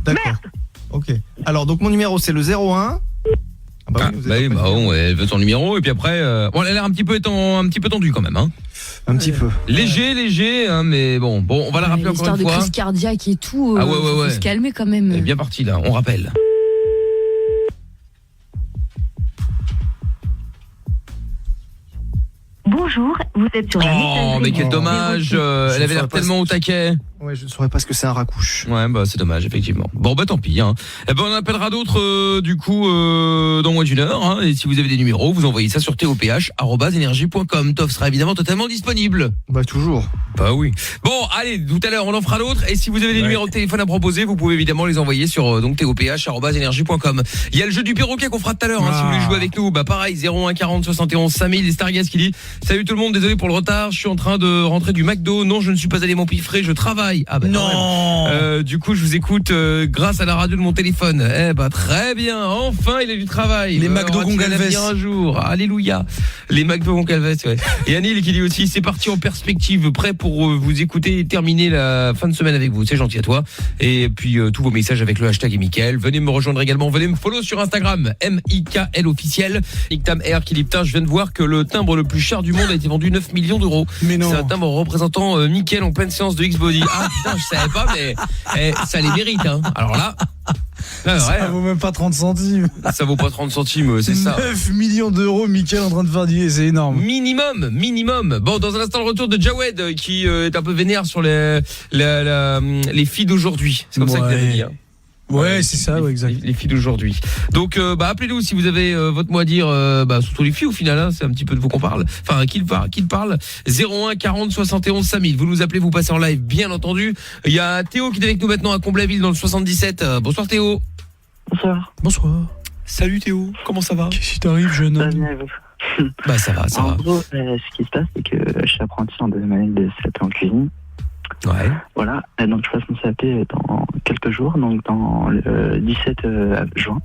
D'accord. Merde. Ok. Alors, donc mon numéro, c'est le 01. Elle veut son numéro et puis après bon elle a l'air un petit peu tendue quand même hein. Un petit peu. Léger hein, mais bon, on va la rappeler encore une fois. L'histoire de crise cardiaque et tout, faut se calmer quand même. Elle est bien partie là, on rappelle. Bonjour, vous êtes sur la messagerie. Oh mais quel dommage, elle avait l'air tellement au taquet. Ouais, je ne saurais pas ce que c'est un racouche. Ouais, bah c'est dommage effectivement. Bon bah tant pis hein. Eh ben on appellera d'autres du coup dans moins d'une heure hein. Et si vous avez des numéros, vous envoyez ça sur toph@energie.com. Toff sera évidemment totalement disponible. Bah toujours. Bah oui. Bon, allez, tout à l'heure on en fera d'autres et si vous avez des numéros de téléphone à proposer, vous pouvez évidemment les envoyer sur donc toph@energie.com. Il y a le jeu du perroquet qu'on fera tout à l'heure hein, si vous voulez jouer avec nous. Bah pareil 01 40 71 5000 et Stargaz qui dit salut tout le monde, désolé pour le retard, je suis en train de rentrer du McDo. Non, je ne suis pas allé m'empiffrer, je travaille. Ah bah non. Du coup, je vous écoute grâce à la radio de mon téléphone. Eh bah très bien, enfin il a du travail. Les McDo Gongalves un jour. Alléluia. Les McDo Gongalves, ouais. Et Anil qui dit aussi c'est parti en perspective, prêt pour vous écouter et terminer la fin de semaine avec vous. C'est gentil à toi. Et puis tous vos messages avec le hashtag et Mickaël. Venez me rejoindre également, venez me follow sur Instagram MIKL officiel. Nicktam R qui dit putain, je viens de voir que le timbre le plus cher du monde a été vendu 9 millions d'euros. Mais non. C'est un timbre représentant Mickaël en pleine séance de X-Body. Ah putain, je savais pas mais ça les mérite hein. Alors là ça vaut même pas 30 centimes. Ça vaut pas 30 centimes, c'est ça. 9 millions d'euros, Mickaël en train de faire du... C'est énorme. Minimum. Bon, dans un instant, le retour de Jawed qui est un peu vénère sur les filles d'aujourd'hui. C'est comme ça que vous avez dit. Hein. Ouais, c'est ça, ouais, exact. Les filles d'aujourd'hui. Donc, appelez-nous si vous avez votre mot à dire, surtout les filles au final, hein, c'est un petit peu de vous qu'on parle. Enfin, qu'il parle. 01 40 71 5000. Vous nous appelez, vous passez en live, bien entendu. Il y a Théo qui est avec nous maintenant à Comblaville dans le 77. Bonsoir Théo. Bonsoir. Bonsoir. Salut Théo, comment ça va? Qu'est-ce qui t'arrive, jeune homme? Bah ça va. En gros, ce qui se passe, c'est que je suis apprenti en deuxième année de CAP en cuisine. Ouais. Voilà, donc je passe mon CAP dans quelques jours, donc dans le 17 juin.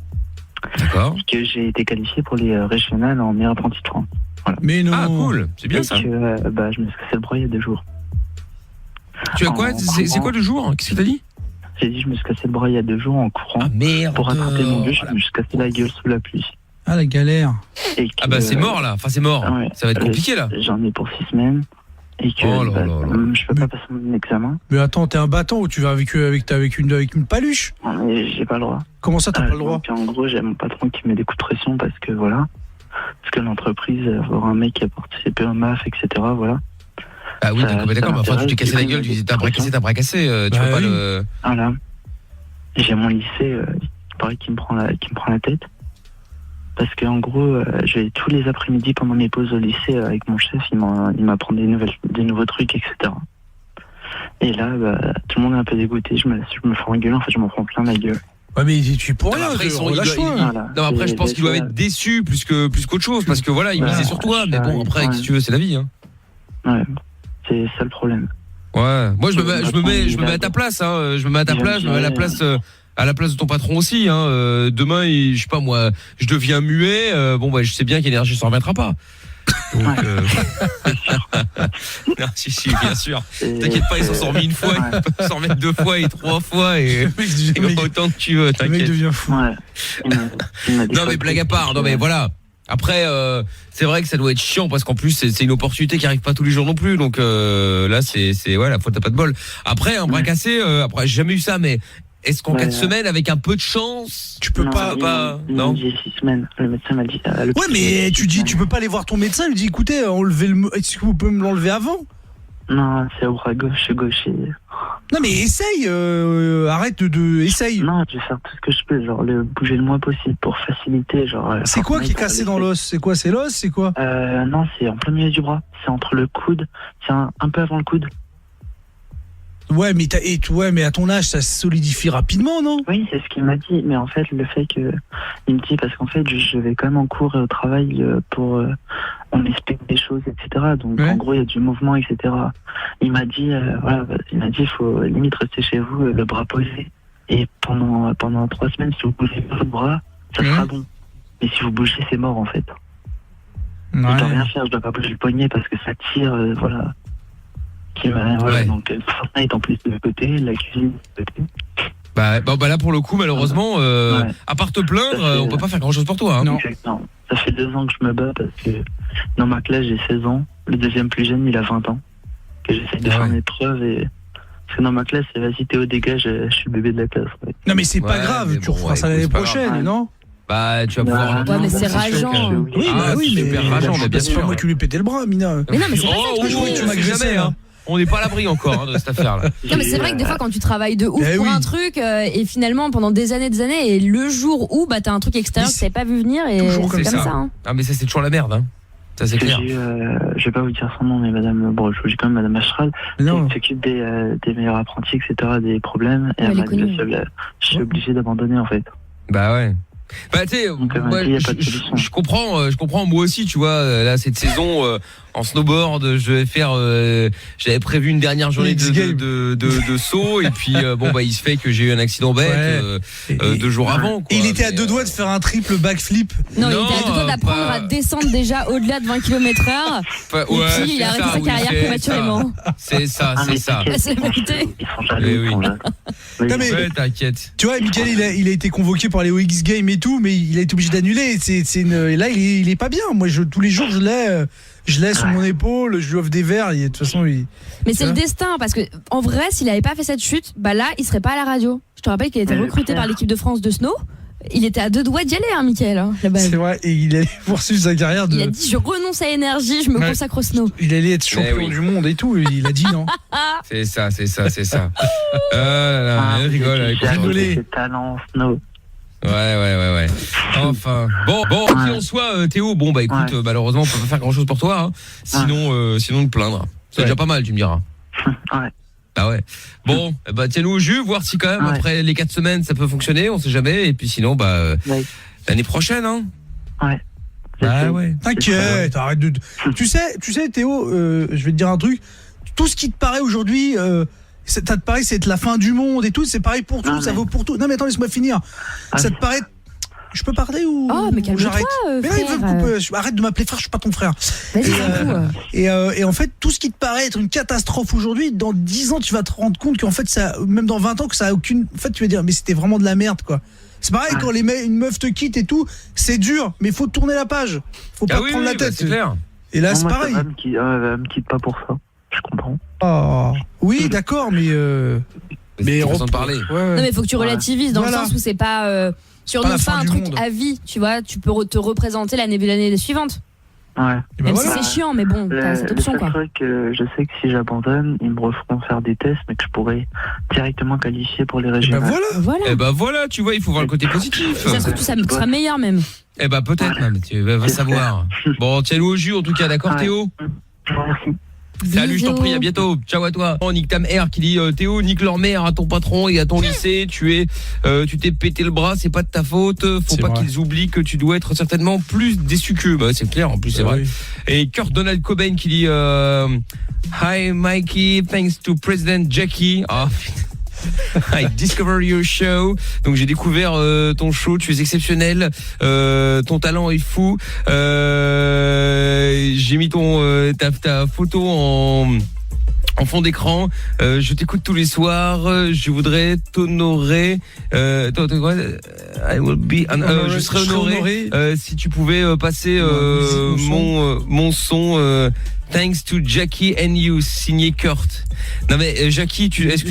D'accord. Que j'ai été qualifié pour les régionales en meilleur apprenti de France. Voilà. Mais non. Ah cool, c'est bien ça. Que, je me suis cassé le bras il y a 2 jours. Tu as quoi? C'est quoi 2 jours? Qu'est-ce que t'as dit? J'ai dit je me suis cassé le bras il y a 2 jours en courant. Ah merde. Pour rattraper mon bus, je me suis cassé la gueule sous la pluie. Ah la galère. Et que, Ah bah c'est mort là, enfin c'est mort. Ouais, ça va être compliqué là. J'en ai pour 6 semaines. Et que je peux pas passer mon examen. Mais attends, t'es un battant ou tu vas avec une paluche? Non mais j'ai pas le droit. Comment ça t'as pas le droit? Donc, en gros, j'ai mon patron qui met des coups de pression parce que voilà. Parce que l'entreprise va avoir un mec qui a participé au MAF, etc. Voilà. Ah oui, d'accord, mais enfin tu t'es cassé la gueule, t'as bracassé, tu vois pas le... Voilà. J'ai mon lycée, pareil, qui me prend la tête. Parce qu'en gros, je vais tous les après-midi pendant mes pauses au lycée avec mon chef, il m'apprend des nouveaux trucs, etc. Et là, tout le monde est un peu dégoûté, je me fais engueuler, en fait, je m'en prends plein la gueule. Ouais, mais tu pour rien, après, non, après je pense qu'ils doivent être déçus plus qu'autre chose, parce que voilà, ils misaient sur toi, mais bon, après, si tu veux, c'est la vie, hein. Ouais, c'est ça le problème. Ouais, moi je me mets à ta place, hein, je me mets à ta place, je me mets à la place de ton patron aussi, hein. Demain, je sais pas moi, je deviens muet, je sais bien qu'Énergie s'en remettra pas. Donc, non, si, bien sûr. T'inquiète pas, ils s'en sont remis une fois, ils peuvent s'en remettre 2 fois et 3 fois et autant que tu veux, t'inquiète. Le mec devient fou. Ouais. Non mais blague à part, non mais voilà. Après, c'est vrai que ça doit être chiant parce qu'en plus c'est une opportunité qui arrive pas tous les jours non plus, donc là c'est la faute t'as pas de bol. Après un bras cassé, après j'ai jamais eu ça, mais est-ce qu'en 4 semaines avec un peu de chance, tu peux non. J'ai 6 semaines. Le médecin m'a dit. Ouais, mais tu peux pas aller voir ton médecin, lui dis écoutez, est-ce que vous pouvez me l'enlever avant? Non, c'est au bras gauche. Non mais essaye, arrête essaye. Non, je vais faire tout ce que je peux, genre le bouger le moins possible pour faciliter, genre. C'est quoi qui est cassé dans l'os? C'est quoi? C'est l'os? C'est quoi? Non, c'est en plein milieu du bras. C'est entre le coude, c'est un peu avant le coude. Ouais, mais à ton âge, ça se solidifie rapidement, non? Oui, c'est ce qu'il m'a dit. Mais en fait, le fait que il me dit, parce qu'en fait, je vais quand même en cours et au travail pour on m'explique des choses, etc. Donc en gros, il y a du mouvement, etc. Il m'a dit, il faut limite rester chez vous, le bras posé. Et pendant 3 semaines, si vous bougez pas le bras, ça sera bon. Mais si vous bougez, c'est mort en fait. Je dois rien faire, je dois pas bouger le poignet parce que ça tire, voilà. Donc Fortnite en plus de côté, la cuisine de côté. Bah là pour le coup malheureusement à part te plaindre on peut pas faire grand chose pour toi, hein. Non. Ça fait 2 ans que je me bats parce que dans ma classe j'ai 16 ans, le deuxième plus jeune il a 20 ans, que j'essaie de faire mes preuves et parce que dans ma classe c'est vas-y Théo dégage, je suis le bébé de la classe. Non mais c'est pas grave, tu referas ça l'année prochaine, non? Bah tu vas pouvoir. Ouais mais c'est rageant. Oui, super rageant, mais bien sûr. C'est pas moi qui lui ai pété le bras, Mina. Mais non mais c'est pas ça. Je crois que tu m'agressais hein. On n'est pas à l'abri encore de cette affaire-là. Non mais c'est vrai que des fois quand tu travailles de ouf pour un truc et finalement pendant des années et le jour où t'as un truc extérieur que tu n'avais pas vu venir et c'est comme ça. Hein. Ah mais ça c'est toujours la merde hein. Ça c'est clair. Je vais pas vous dire son nom mais madame je dis quand même madame Astral qui s'occupe des meilleurs apprentis etc. des problèmes et elle m'a dit je suis obligé d'abandonner en fait. Bah ouais. Bah tu sais, je comprends moi aussi tu vois là cette saison en snowboard j'avais prévu une dernière journée de saut et puis il se fait que j'ai eu un accident bête 2 jours avant quoi. Et il était à 2 doigts de faire un triple backflip. Non, il était à 2 doigts d'apprendre à descendre déjà au-delà de 20 km/h et puis il a arrêté sa carrière prématurément. C'est ça. C'est la vérité. Non mais t'inquiète. Tu vois Mickaël il a été convoqué par les OX Games et tout mais il a été obligé d'annuler. Là il est pas bien. Moi tous les jours je l'ai sur mon épaule, je lui offre des verres, de toute façon Mais c'est le destin parce que en vrai s'il avait pas fait cette chute, là il serait pas à la radio. Je te rappelle qu'il a été recruté par l'équipe de France de snow. Il était à 2 doigts d'y aller Mickaël hein, c'est vrai et il allait poursuivre sa carrière Il a dit je renonce à Énergie, je me consacre au snow. Il allait être champion du monde et tout, il a dit non. C'est ça. Elle rigole avec ses talents snow. Ouais. Enfin. Bon, qui en soit, Théo, écoute, malheureusement, on peut pas faire grand chose pour toi, hein. Sinon de plaindre. C'est déjà pas mal, tu me diras. Ouais. Ah ouais. Bon, bah tiens-nous au jus, voir si quand même après les 4 semaines ça peut fonctionner, on sait jamais. Et puis sinon, l'année prochaine, hein. Ouais. Ah ouais. T'inquiète, arrête de. Tu sais, Théo, je vais te dire un truc. Tout ce qui te paraît aujourd'hui, ça te paraît c'est la fin du monde et tout, c'est pareil pour tout, ça vaut pour tout. Non mais attends, laisse-moi finir. Ça te paraît. Je peux parler ou mais calme-toi, j'arrête. Mais là, il veut me couper. Arrête de m'appeler frère, je suis pas ton frère. Et en fait, tout ce qui te paraît être une catastrophe aujourd'hui, dans 10 ans, tu vas te rendre compte qu'en fait, ça, même dans 20 ans, que ça a aucune. En fait, tu vas dire, mais c'était vraiment de la merde, quoi. C'est pareil quand une meuf te quitte et tout, c'est dur, mais il faut tourner la page. Faut pas prendre la tête. C'est clair. Et là, c'est pareil. Elle me quitte pas pour ça. Je comprends. Oh. Oui, d'accord, mais on va en parler. Non, mais il faut que tu relativises dans le sens où c'est pas. Sur non pas un truc à vie, tu vois, tu peux te représenter l'année suivante. Ouais. Même si c'est chiant, mais bon, t'as cette option, quoi. C'est vrai que je sais que si j'abandonne, ils me referont faire des tests, mais que je pourrais directement qualifier pour les régionales. Voilà, tu vois, il faut voir le côté positif. Ça sera meilleur même. Peut-être même, tu vas savoir. Bon, tiens-nous au jus en tout cas, d'accord Théo ? Merci. Salut, je t'en prie, à bientôt. Ciao à toi. Nick ta mère qui dit Théo, nique leur mère à ton patron et à ton lycée. Tu t'es pété le bras, c'est pas de ta faute. Faut pas qu'ils oublient que tu dois être certainement plus déçu qu'eux. Bah c'est clair, en plus c'est vrai. Et Kurt Donald Cobain qui dit Hi Mikey, thanks to President Jackie. I discovered your show. Donc j'ai découvert ton show, tu es exceptionnel, ton talent est fou. J'ai mis ta photo en fond d'écran. Je t'écoute tous les soirs. Je voudrais t'honorer. Je serais honoré si tu pouvais passer mon son. Thanks to Jackie and you, signé Kurt. Non mais Jackie, est-ce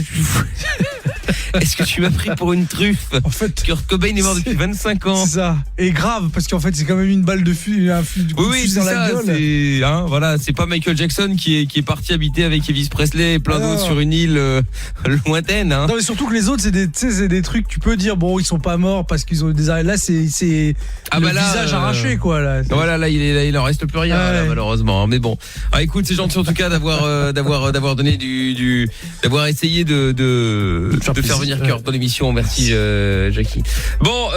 que tu m'as pris pour une truffe? En fait, Kurt Cobain est mort depuis 25 ans. C'est ça. Et grave, parce qu'en fait, c'est quand même une balle de fusil, oui, dans la gueule. Voilà, c'est pas Michael Jackson qui est parti habiter avec Elvis Presley et plein d'autres sur une île lointaine. Non mais surtout que les autres, c'est des trucs. Tu peux dire bon, ils sont pas morts parce qu'ils ont des arrêts. Là, c'est le visage arrêché, quoi. Là, voilà, là, il en reste plus rien, là, malheureusement. Mais bon. Ah, écoute, c'est gentil en tout cas d'avoir donné d'avoir essayé de faire venir Kurt dans l'émission. Merci Jackie. Bon,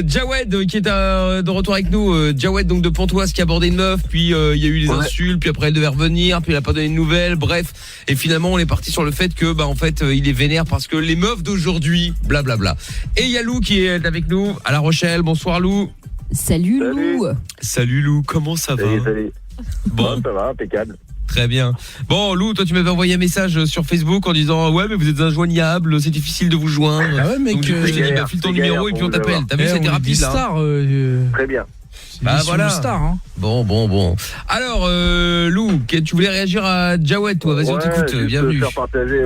Jawed qui est de retour avec nous. Jawed donc de Pontoise qui a abordé une meuf, puis il y a eu des insultes, puis après elle devait revenir, puis elle a pas donné de nouvelles. Bref, et finalement on est parti sur le fait que en fait il est vénère parce que les meufs d'aujourd'hui, blablabla. Et il y a Lou qui est avec nous à La Rochelle. Bonsoir Lou. Salut Lou. Salut Lou, comment ça va? Salut. Bon, ça va, impeccable. Très bien. Bon, Lou, toi tu m'avais envoyé un message sur Facebook en disant ouais mais vous êtes injoignable, c'est difficile de vous joindre. Ah ouais mec, donc du coup je t'ai dit file ton numéro et puis on t'appelle. T'as vu, c'était rapide là. Très bien. Voilà. Star, hein. Bon. Alors Lou, tu voulais réagir à Jawed, toi, vas-y on t'écoute, bienvenue. Faire partager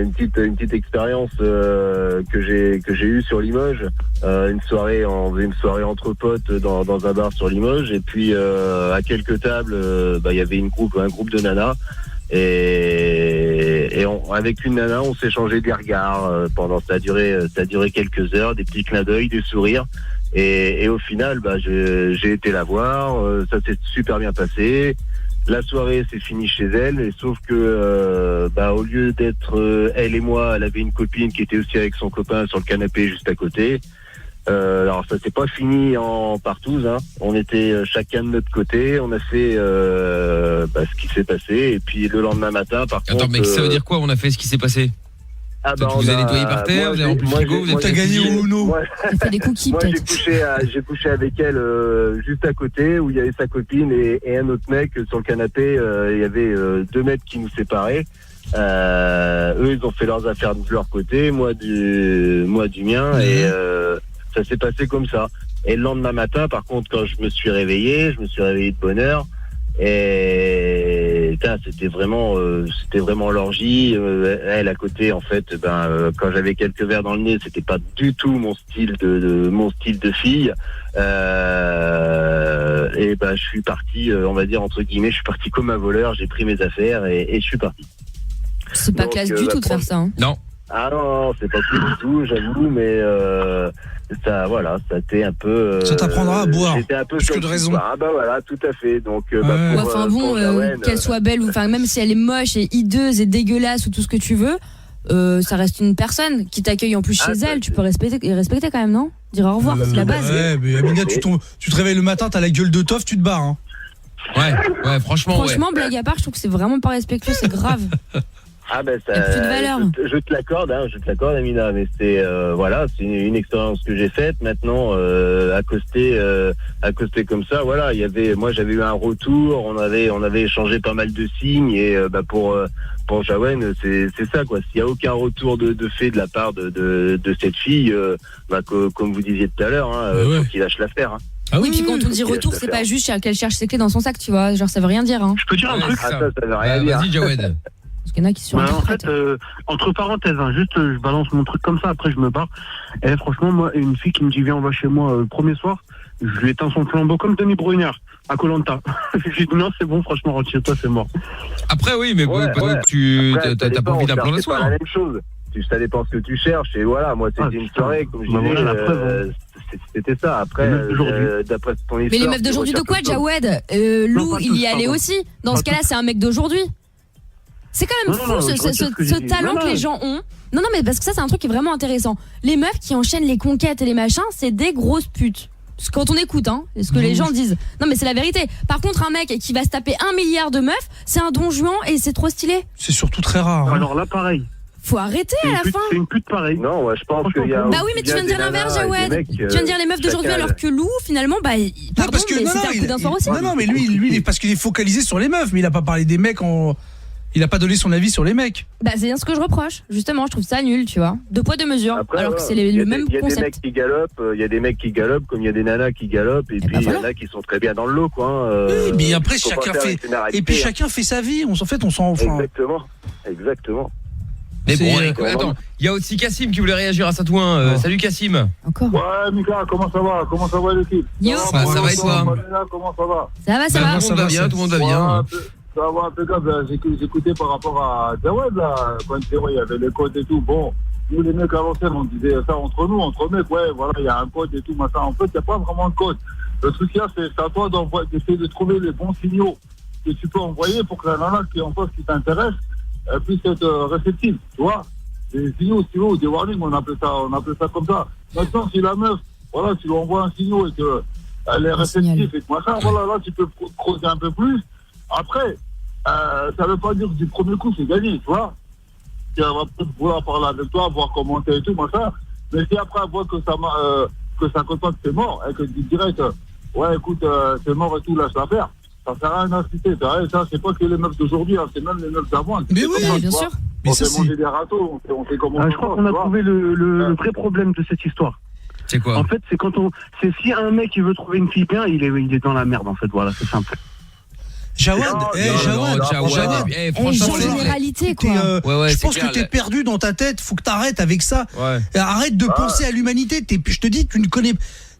une petite expérience que j'ai eue sur Limoges. On faisait une soirée entre potes dans un bar sur Limoges et puis à quelques tables il y avait un groupe de nanas et avec une nana on s'échangeait des regards pendant ça a duré quelques heures, des petits clins d'œil, des sourires. Et au final, j'ai été la voir, ça s'est super bien passé. La soirée s'est finie chez elle, et sauf que au lieu d'être elle et moi, elle avait une copine qui était aussi avec son copain sur le canapé juste à côté. Alors ça s'est pas fini en partouze, hein. On était chacun de notre côté, on a fait ce qui s'est passé, et puis le lendemain matin, par contre... Attends, mec, ça veut dire quoi, on a fait ce qui s'est passé? Vous avez nettoyé par terre, vous avez rempli le frigo, vous avez gagné au Uno. Il fait des cookies peut-être. J'ai couché avec elle juste à côté où il y avait sa copine et un autre mec sur le canapé. Il y avait 2 mètres qui nous séparaient. Eux, ils ont fait leurs affaires de leur côté, moi du mien, et ça s'est passé comme ça. Et le lendemain matin, par contre, quand je me suis réveillé de bonne heure. Et c'était vraiment l'orgie. Elle à côté, en fait, quand j'avais quelques verres dans le nez, c'était pas du tout mon style de fille. Et je suis parti, on va dire entre guillemets, je suis parti comme un voleur. J'ai pris mes affaires et je suis parti. C'est pas classe du tout de faire ça. Hein. Non. Ah non, c'est pas cool du tout, j'avoue, mais ça, voilà, ça t'est un peu. Ça t'apprendra à boire. J'étais un peu plus que de raison. Ah bah voilà, tout à fait. Donc, enfin bon, qu'elle soit belle ou enfin même si elle est moche et hideuse et dégueulasse ou tout ce que tu veux, ça reste une personne qui t'accueille en plus chez elle. Tu peux respecter quand même, non? Dire au revoir, c'est la base. Ouais, mais Amina, tu te réveilles le matin, t'as la gueule de toffe, tu te barres. Hein. Ouais, franchement. Franchement, blague à part, je trouve que c'est vraiment pas respectueux, c'est grave. Ah ben ça, plus de valeur. Je te l'accorde, Amina, mais c'est voilà, c'est une expérience que j'ai faite. Maintenant, accoster comme ça, voilà, moi j'avais eu un retour, on avait échangé pas mal de signes et pour Jawen, c'est ça quoi. S'il y a aucun retour de fait de la part de cette fille, comme vous disiez tout à l'heure, faut qu'il lâche l'affaire. Hein. Ah oui, puis quand on dit retour, c'est pas juste qu'elle cherche ses clés dans son sac, tu vois. Genre, ça veut rien dire. Hein. Je peux dire un truc ça veut rien dire. Vas-y, Jawed. Parce qu'il y en a qui sont en fait, entre parenthèses, juste je balance mon truc comme ça, après je me barre. Et franchement, moi, une fille qui me dit viens, on va chez moi le premier soir, je lui éteins son flambeau comme Denis Brunner à Koh-Lanta. J'ai dit non, c'est bon, franchement, rentre chez toi, c'est mort. Après, oui, mais t'as pas envie d'un plan le soir. C'est pas la même chose. Ça dépend ce que tu cherches. Et voilà, moi, c'était une soirée, comme je disais, c'était ça. Après, d'après ton histoire. Mais les meufs d'aujourd'hui de quoi, Jawed? Lou, il y allait aussi. Dans ce cas-là, c'est un mec d'aujourd'hui. C'est quand même fou ce talent que les gens ont. Non, mais parce que ça, c'est un truc qui est vraiment intéressant. Les meufs qui enchaînent les conquêtes et les machins, c'est des grosses putes. Quand on écoute, c'est ce que les gens disent. Non, mais c'est la vérité. Par contre, un mec qui va se taper 1 milliard de meufs, c'est un don Juan et c'est trop stylé. C'est surtout très rare. Alors là, pareil. Faut arrêter à la fin. C'est une pute pareille. Non, je pense qu'il y a. Bah oui, mais tu viens de dire l'inverse, Jawed. Tu viens de dire les meufs d'aujourd'hui alors que Lou, finalement, pardon, mais c'était un coup d'un soir aussi. Non, mais lui, parce qu'il est focalisé sur les meufs, mais il a pas parlé des mecs il a pas donné son avis sur les mecs. Bah c'est bien ce que je reproche. Justement, je trouve ça nul, tu vois. 2 poids 2 mesures. Après, alors que c'est le même concept. Il y a des mecs qui galopent, il y a des mecs qui galopent comme il y a des nanas qui galopent et puis il y en a qui sont très bien dans le lot quoi. Oui, mais après chacun fait chacun fait sa vie, on s'en Exactement. Mais bon, attends, il y a aussi Cassim qui voulait réagir à ça toi. Salut Cassim. Encore. Ouais, Mika, comment ça va l'équipe? Yo. Ça va et toi? Comment ça va? Ça va. Tout le monde va bien, tout le monde va bien. Ça va impeccable. J'écoutais par rapport à Jawed là, quand il y avait les codes et tout. Bon, nous les mecs à l'ancienne, on disait ça entre mecs, ouais, voilà, il y a un code et tout, machin. En fait, il n'y a pas vraiment de code. Le truc là, c'est à toi d'essayer de trouver les bons signaux que tu peux envoyer pour que la nana qui est en face qui t'intéresse puisse être réceptive, tu vois. Des signaux, des warnings, on appelle ça comme ça. Maintenant, si la meuf, voilà, tu lui envoies un signal et qu'elle est réceptive et que machin, voilà, là, tu peux creuser un peu plus. Après, ça veut pas dire que du premier coup, c'est gagné, tu vois. Elle va peut-être vouloir parler avec toi, voir comment t'es et tout, machin. Mais si après, elle voit que ça compte pas que c'est mort, et que tu dirais que, ouais, écoute, c'est mort et tout, lâche l'affaire. Ça sert à rien d'inciter. Ça, c'est pas que les meufs d'aujourd'hui, c'est même les meufs d'avant. Mais oui, bien sûr. On fait manger des râteaux, on fait comment je crois qu'on a trouvé le vrai problème de cette histoire. C'est quoi? En fait, c'est si un mec il veut trouver une fille bien, il est dans la merde en fait. Voilà, c'est simple. Jawed, franchement, généralité quoi. Je pense que t'es perdu dans ta tête. Faut que t'arrêtes avec ça. Arrête de penser à l'humanité. Je te dis, tu ne connais.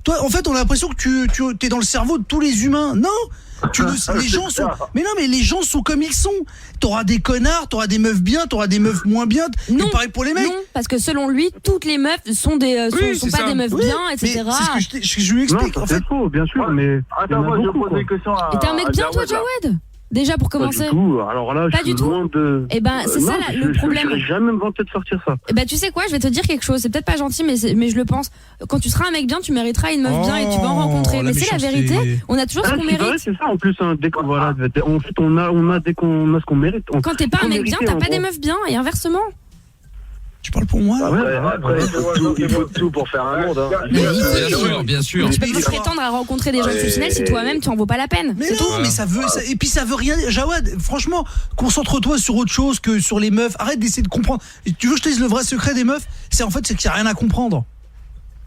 Toi, en fait, on a l'impression que tu es dans le cerveau de tous les humains. Non. Les gens sont. Mais non, mais les gens sont comme ils sont. T'auras des connards, t'auras des meufs bien, t'auras des meufs moins bien. Non, pareil pour les mecs. Non, parce que selon lui, toutes les meufs sont pas des meufs bien, etc. C'est ce que je lui explique. Non, c'est faux, bien sûr, mais. Attends, moi, je pose des questions à. Et t'es un mec bien, toi, Jawed? Déjà pour commencer. Pas du tout. Alors là, pas je suis loin de. Eh ben, c'est ça le problème. Je jamais me vanter de sortir ça. Eh ben, tu sais quoi, je vais te dire quelque chose. C'est peut-être pas gentil, mais je le pense. Quand tu seras un mec bien, tu mériteras une meuf bien et tu vas en rencontrer. Mais c'est la vérité. On a toujours ce qu'on mérite. C'est ça en plus. Voilà. En fait, on a dès qu'on a ce qu'on mérite. Quand t'es pas un mec bien, t'as pas des meufs bien et inversement. Tu parles pour moi? Après, il faut tout pour faire un monde. Bien sûr. Tu peux pas prétendre à rencontrer des gens exceptionnels si toi-même tu en vaux pas la peine. Mais non, mais ça veut. Et puis ça veut rien dire. Jawed, franchement, concentre-toi sur autre chose que sur les meufs. Arrête d'essayer de comprendre. Tu veux que je te dise le vrai secret des meufs? C'est qu'il y a rien à comprendre.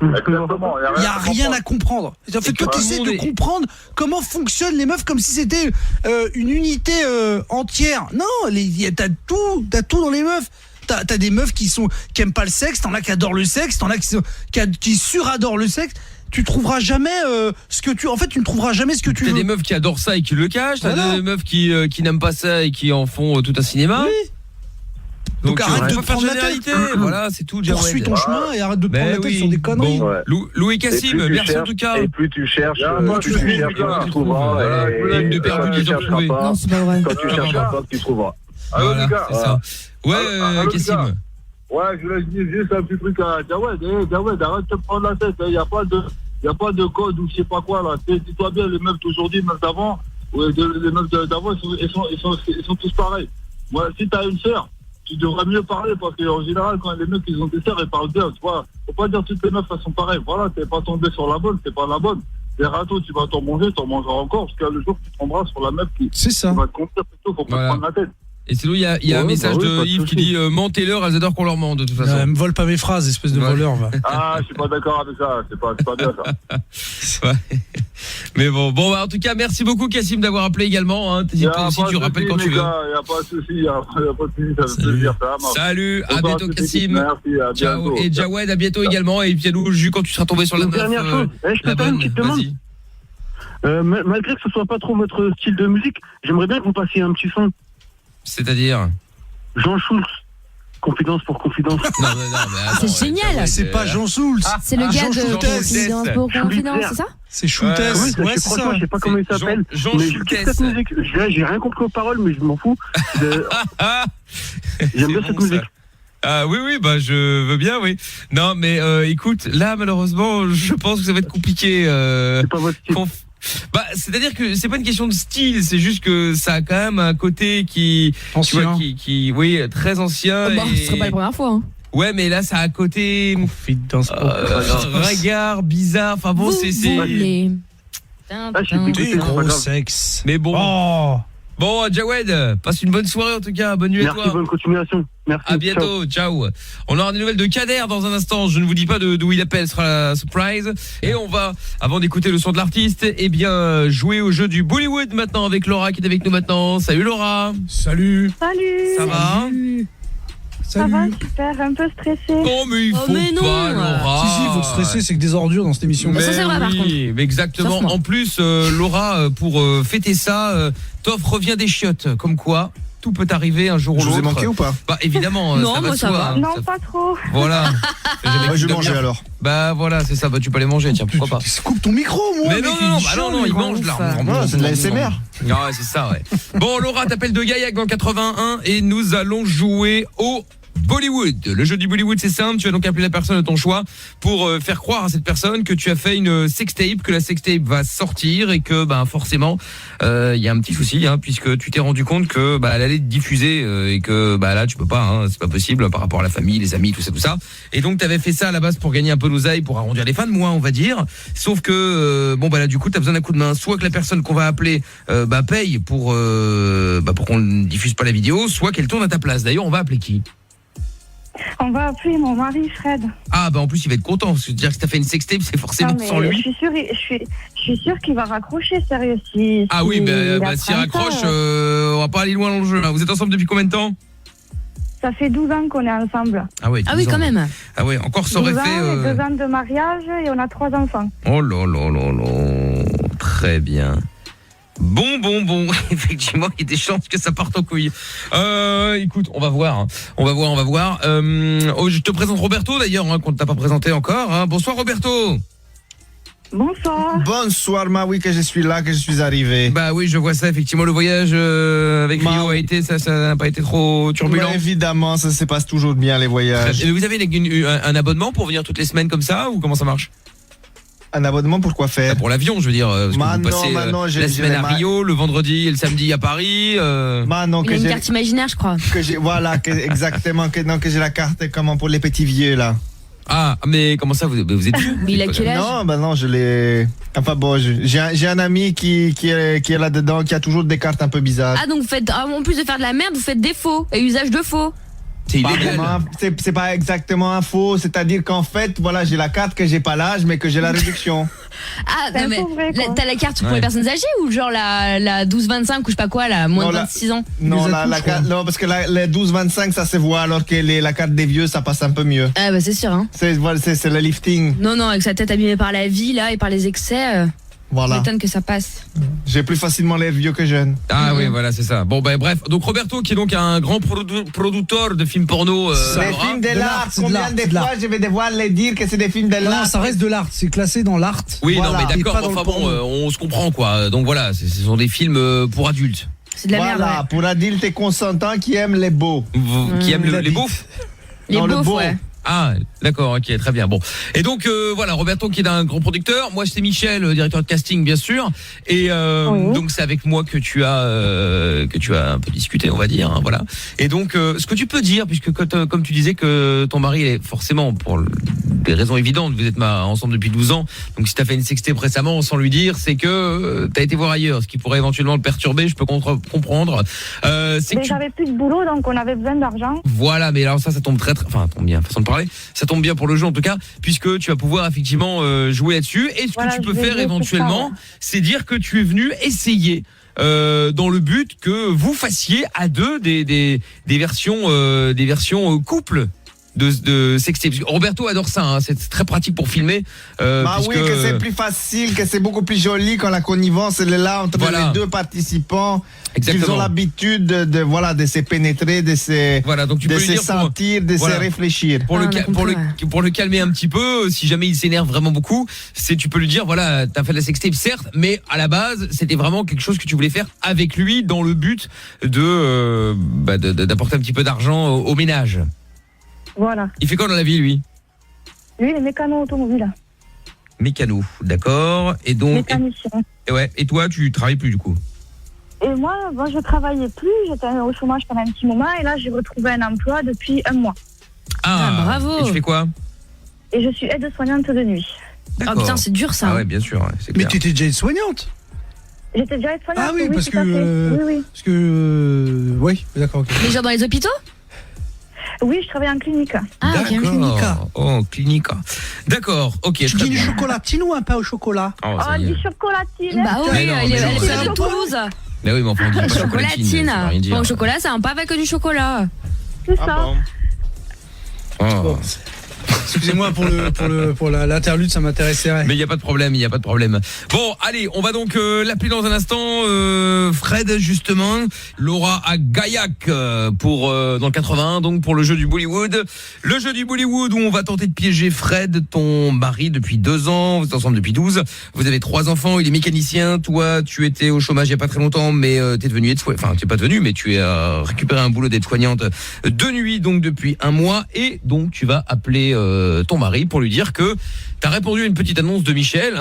Il y a rien à comprendre. En fait, toi, tu essaies de comprendre comment fonctionnent les meufs comme si c'était une unité entière. Non, t'as tout dans les meufs. T'as des meufs qui aiment pas le sexe, t'en as qui adorent le sexe, t'en as qui suradorent le sexe. Tu trouveras jamais tu ne trouveras jamais ce que tu veux. T'as des meufs qui adorent ça et qui le cachent, t'as des meufs qui n'aiment pas ça et qui en font tout un cinéma. Oui. Donc arrête de te prendre la tête. Voilà, c'est tout, Jawed. Poursuis ton chemin et arrête de te prendre la tête sur des conneries. Bon, Lou et Cassim, merci en tout cas. Et plus tu cherches, tu trouveras. Une de perdu, ils ont trouvé. Non, c'est pas vrai. Quand tu chercheras pas, tu trouveras. Voilà, c'est ça. Ouais, Cassim. Ouais, je voulais dire juste un petit truc à Jawed. Jawed, arrête de te prendre la tête. Il n'y a pas de code ou je sais pas quoi là. Dis-toi bien, les meufs d'aujourd'hui, les meufs d'avant, les meufs d'avant, ils sont tous pareils. Moi, si t'as une sœur, tu devrais mieux parler parce qu'en général, quand les mecs ils ont des sœurs, ils parlent bien. Tu vois, faut pas dire toutes les meufs elles sont pareilles. Voilà, t'es pas tombé sur la bonne, c'est pas la bonne. Les râteaux, tu vas t'en mangeras encore jusqu'à le jour que tu tomberas sur la meuf qui va te conduire plutôt. Faut pas te prendre la tête. Et sinon, il y a un message de Yves qui dit mentez-leur, elles adorent qu'on leur mente de toute façon. Me vole pas mes phrases, espèce de voleur. Va. Ah, je suis pas d'accord avec ça. C'est pas bien ça. Ouais. Mais bon, en tout cas, merci beaucoup Cassim d'avoir appelé également. T'hésites pas aussi, tu rappelles quand tu veux. Il y a pas de souci, ça me fait plaisir. Salut, à bientôt Cassim. Merci, à ciao. bientôt. Et Jawed, à bientôt également. Et puis à nous, quand tu seras tombé sur la meuf. Dernière chose, je peux faire une petite demande. Malgré que ce soit pas trop votre style de musique, j'aimerais bien que vous passiez un petit son. C'est-à-dire Jean Schultz, confidence pour confidence. Non, c'est génial. C'est pas Jean Schultz. C'est le gars de Confidence pour Confidence, c'est ça? C'est Schultz. Ouais, c'est ça. Je sais pas comment il s'appelle. Mais je kiffe cette musique. J'ai rien compris aux paroles, mais je m'en fous. J'aime bien cette musique. Ah oui, je veux bien, oui. Non, mais écoute, là, malheureusement, je pense que ça va être compliqué. C'est pas votre style. C'est-à-dire que c'est pas une question de style, c'est juste que ça a quand même un côté qui ancien, qui oui, très ancien. Ce serait pas la première fois. Hein. Ouais, mais là, ça a un côté regard bizarre. Enfin bon, c'est des gros sexe. Mais bon. Oh. Bon, Jawed, passe une bonne soirée en tout cas. Bonne nuit à toi. Merci, bonne continuation. Merci. À bientôt, ciao. On aura des nouvelles de Kader dans un instant. Je ne vous dis pas d'où il appelle, ce sera la surprise. Et on va, avant d'écouter le son de l'artiste, jouer au jeu du Bollywood maintenant avec Laura qui est avec nous maintenant. Salut Laura. Salut. Ça va? Ça va, super, un peu stressé. Non, mais il faut pas, Laura. Si, il faut stresser, c'est que des ordures dans cette émission. Mais ça, c'est vrai, par contre. Mais exactement. En plus, Laura, pour fêter ça, t'offre revient des chiottes. Comme quoi, tout peut arriver un jour ou l'autre. Je vous ai manqué ou pas? Bah, évidemment. Non, moi, ça va. Non, pas trop. Voilà. Moi, je vais manger alors. Bah, voilà, c'est ça. Bah, tu peux aller manger, tiens, pourquoi pas. Coupe ton micro, moi. Mais non, il mange là. C'est de la SMR. Ouais, c'est ça, ouais. Bon, Laura t'appelle de Gaillac dans 81 et nous allons jouer au Bollywood. Le jeu du Bollywood, c'est simple, tu vas donc appeler la personne de ton choix pour faire croire à cette personne que tu as fait une sextape, que la sextape va sortir et que forcément il y a un petit souci puisque tu t'es rendu compte que elle allait être diffusée et que là tu peux pas, c'est pas possible par rapport à la famille, les amis, tout ça. Et donc tu avais fait ça à la base pour gagner un peu d'oseille, pour arrondir les fins de mois, on va dire. Sauf que là du coup tu as besoin d'un coup de main, soit que la personne qu'on va appeler paye pour qu'on ne diffuse pas la vidéo, soit qu'elle tourne à ta place. D'ailleurs, on va appeler qui? On va appeler mon mari Fred. Ah en plus il va être content parce que dire que si t'as fait une sextape c'est forcément sans lui. Je suis sûre qu'il va raccrocher, sérieux. S'il raccroche, on va pas aller loin dans le jeu. Vous êtes ensemble depuis combien de temps? Ça fait 12 ans qu'on est ensemble. Ah oui, quand même. Ah oui, encore ça aurait fait 2 ans de mariage et on a 3 enfants. Oh là. Très bien. Bon. Effectivement, il y a des chances que ça parte en couille. Écoute, on va voir. Je te présente Roberto d'ailleurs, qu'on ne t'a pas présenté encore. Bonsoir Roberto. Bonsoir. Bonsoir Maui, que je suis là, que je suis arrivé. Bah oui, je vois ça, effectivement, le voyage avec Rio ça n'a pas été trop turbulent. Évidemment, ça se passe toujours bien les voyages. Et vous avez un abonnement pour venir toutes les semaines comme ça ou comment ça marche? Un abonnement pour quoi faire? Pour l'avion, je veux dire. Parce que vous passez la semaine à Rio, le vendredi et le samedi à Paris. Il a une carte imaginaire, je crois. Exactement, que j'ai la carte pour les petits vieux là. Ah, mais comment ça, vous êtes vieux? Mais il a quel âge? Non, je l'ai... Enfin bon, j'ai un ami qui est là-dedans, qui a toujours des cartes un peu bizarres. Ah, donc vous faites, en plus de faire de la merde, vous faites des faux et usage de faux. C'est illégal. C'est pas exactement un faux, c'est-à-dire qu'en fait, j'ai la carte que j'ai pas l'âge, mais que j'ai la réduction. Ah, non, mais t'as la carte pour les personnes âgées ou genre la 12-25 ou je sais pas quoi, la moins de 26 ans? Non, non, parce que les 12-25, ça se voit, alors que la carte des vieux, ça passe un peu mieux. Ah bah c'est sûr, hein. C'est le lifting. Non, avec sa tête abîmée par la vie, là, et par les excès. Voilà. M'étonne que ça passe. J'ai plus facilement l'air vieux que jeune. Ah oui, voilà, c'est ça. Bon, bref. Donc, Roberto, qui est donc un grand producteur de films porno. Les films de l'art. Combien de fois je vais devoir les dire que c'est des films de l'art? Non, ça reste de l'art. C'est classé dans l'art. Oui, voilà. Non, mais d'accord. Enfin bon, on se comprend, quoi. Donc voilà, ce sont des films pour adultes. C'est de la merde. Voilà, pour adultes et consentants qui aiment les beaux. Qui aiment les beaufs? Les beaufs, ouais. Ah, d'accord, ok, très bien. Bon. Et donc voilà, Roberto qui est un grand producteur. Moi, c'est Michel, directeur de casting, bien sûr. Et donc c'est avec moi que tu as un peu discuté, on va dire. Hein, voilà. Et donc, ce que tu peux dire, puisque comme tu disais que ton mari est forcément, pour des raisons évidentes, vous êtes ensemble depuis 12 ans. Donc si tu as fait une sextape récemment sans lui dire, c'est que tu as été voir ailleurs, ce qui pourrait éventuellement le perturber. Je peux comprendre. J'avais plus de boulot, donc on avait besoin d'argent. Voilà, mais alors ça tombe très, enfin, tombe bien, façon de parler. Ça tombe bien pour le jeu en tout cas, puisque tu vas pouvoir effectivement jouer là-dessus. Et ce que tu peux faire éventuellement, c'est dire que tu es venu essayer dans le but que vous fassiez à deux des versions couple de sextape. Roberto adore ça, hein, c'est très pratique pour filmer. Oui, que c'est plus facile, que c'est beaucoup plus joli quand la connivence elle est là entre les deux participants. Exactement. Ils ont l'habitude de se pénétrer, de se sentir, de se réfléchir. Pour le calmer un petit peu, si jamais il s'énerve vraiment beaucoup, tu peux lui dire voilà, t'as fait la sextape certes, mais à la base c'était vraiment quelque chose que tu voulais faire avec lui dans le but d'apporter un petit peu d'argent au ménage. Voilà. Il fait quoi dans la vie, lui? Lui, il est mécano automobile. Mécano, d'accord. Et donc. Mécanicien. Et toi, tu travailles plus du coup? Et moi, je travaillais plus, j'étais au chômage pendant un petit moment, et là, j'ai retrouvé un emploi depuis 1 mois. Ah, bravo. Et tu fais quoi? Et je suis aide-soignante de nuit. D'accord. Oh putain, c'est dur ça. Ah ouais, bien sûr, c'est Mais clair. tu étais déjà aide-soignante? J'étais déjà aide-soignante. Ah oui, oui, parce tout que. à fait. Oui. Parce que. Oui, d'accord. Okay. Mais genre dans les hôpitaux? Oui, je travaille en clinique. Ah, ok. Oh, clinica. D'accord, ok. Tu dis du chocolatine ou un pain au chocolat? Du chocolatine. Bah oui, elle est de Toulouse. Mais oui, mais enfin, on dit pas chocolatine. Ça veut rien dire. Bon, chocolat, c'est un pas avec du chocolat. C'est ça. Oh. Excusez-moi pour l'interlude, ça m'intéressait. Mais il y a pas de problème, Bon, allez, on va donc l'appeler dans un instant Fred justement. Laura à Gaillac pour dans le 81 donc pour le jeu du Bollywood. Le jeu du Bollywood où on va tenter de piéger Fred, ton mari depuis 2 ans, vous êtes ensemble depuis 12. Vous avez 3 enfants, il est mécanicien, toi tu étais au chômage il y a pas très longtemps mais t'es devenu aide-soignante. Enfin, tu es pas devenu mais tu as récupéré un boulot d'aide-soignante de nuit donc depuis 1 mois et donc tu vas appeler ton mari pour lui dire que t'as répondu à une petite annonce de Michel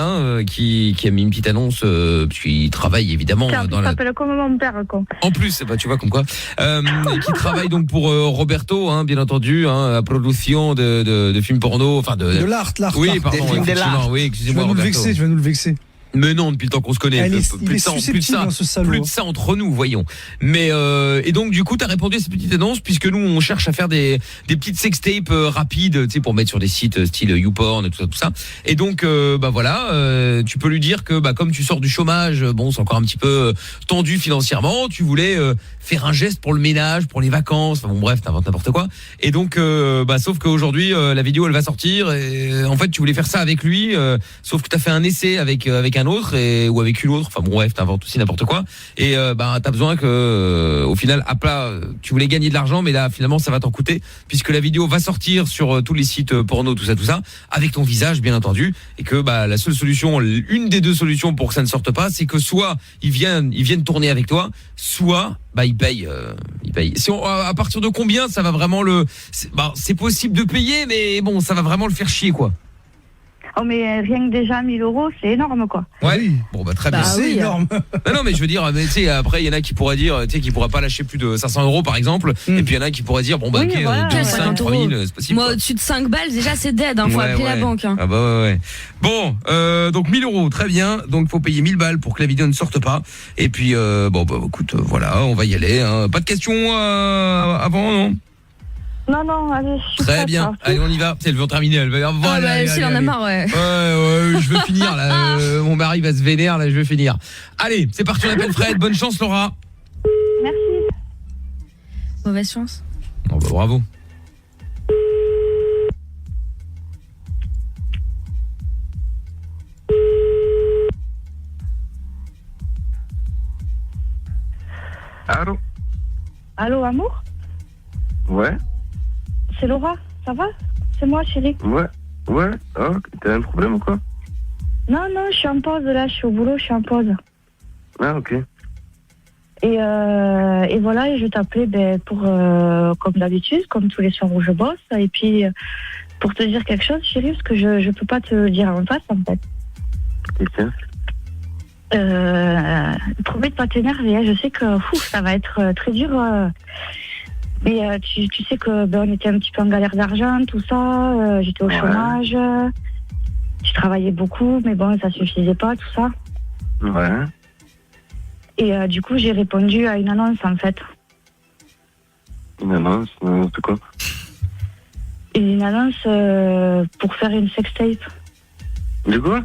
qui a mis une petite annonce puisqu'il travaille évidemment dans la... s'appelle comme mon père quoi. En plus tu vois comme quoi qui travaille donc pour Roberto bien entendu la production de films porno de l'art oui pardon effectivement oui excusez-moi Roberto. Tu vas nous le vexer. Mais non, depuis le temps qu'on se connaît, plus de ça entre nous, voyons. Mais et donc du coup, t'as répondu à cette petite annonce puisque nous on cherche à faire des petites sextapes rapides, tu sais, pour mettre sur des sites style YouPorn et tout ça. Et donc voilà, tu peux lui dire que comme tu sors du chômage, bon, c'est encore un petit peu tendu financièrement, tu voulais faire un geste pour le ménage, pour les vacances, enfin bon bref, t'inventes n'importe quoi. Et donc sauf qu'aujourd'hui la vidéo elle va sortir et en fait tu voulais faire ça avec lui, sauf que t'as fait un essai avec un autre ou avec une autre, enfin bon bref, t'inventes aussi n'importe quoi et t'as besoin que au final à plat tu voulais gagner de l'argent mais là finalement ça va t'en coûter puisque la vidéo va sortir sur tous les sites porno tout ça avec ton visage bien entendu et que la seule solution, une des 2 solutions pour que ça ne sorte pas, c'est que soit ils viennent tourner avec toi, soit ils payent. Si à partir de combien ça va vraiment c'est possible de payer mais bon ça va vraiment le faire chier quoi. Oh mais rien que déjà 1 000 €, c'est énorme quoi. Ouais. Bon très bien. C'est énorme. Non mais je veux dire, tu sais après il y en a qui pourraient dire, tu sais qui pourraient pas lâcher plus de 500 € par exemple, et puis il y en a qui pourraient dire ok 2005, 3000 c'est possible. Moi au-dessus de 5 balles déjà c'est dead, faut appeler la banque. Ah bah ouais. Bon donc 1 000 €, très bien. Donc faut payer 1 000 balles pour que la vidéo ne sorte pas. Et puis écoute voilà, on va y aller. Pas de questions avant non? Non, allez, je suis très bien. Allez, on y va. C'est le vent terminé. Elle va dire, voilà. Elle en a marre, ouais. Ouais, je veux finir, là. Mon mari va se vénère, là, je veux finir. Allez, c'est parti, on appelle Fred. Bonne chance, Laura. Merci. Mauvaise chance. Oh, bravo. Allô, amour? Ouais. C'est Laura, ça va? C'est moi, chérie. Ouais. Oh, t'as un problème ou quoi? Non, je suis en pause, là, je suis au boulot, je suis en pause. Ah, ok. Et voilà, et je t'appelais pour, comme d'habitude, comme tous les soirs où je bosse, et puis pour te dire quelque chose, chérie, parce que je peux pas te le dire en face, en fait. Qu'est-ce Promets de pas t'énerver, hein. Je sais que ça va être très dur. Mais tu sais que on était un petit peu en galère d'argent, tout ça. J'étais au chômage. Je travaillais beaucoup, mais bon, ça suffisait pas, tout ça. Ouais. Et du coup, j'ai répondu à une annonce, en fait. Une annonce de quoi? Une annonce pour faire une sextape. De quoi?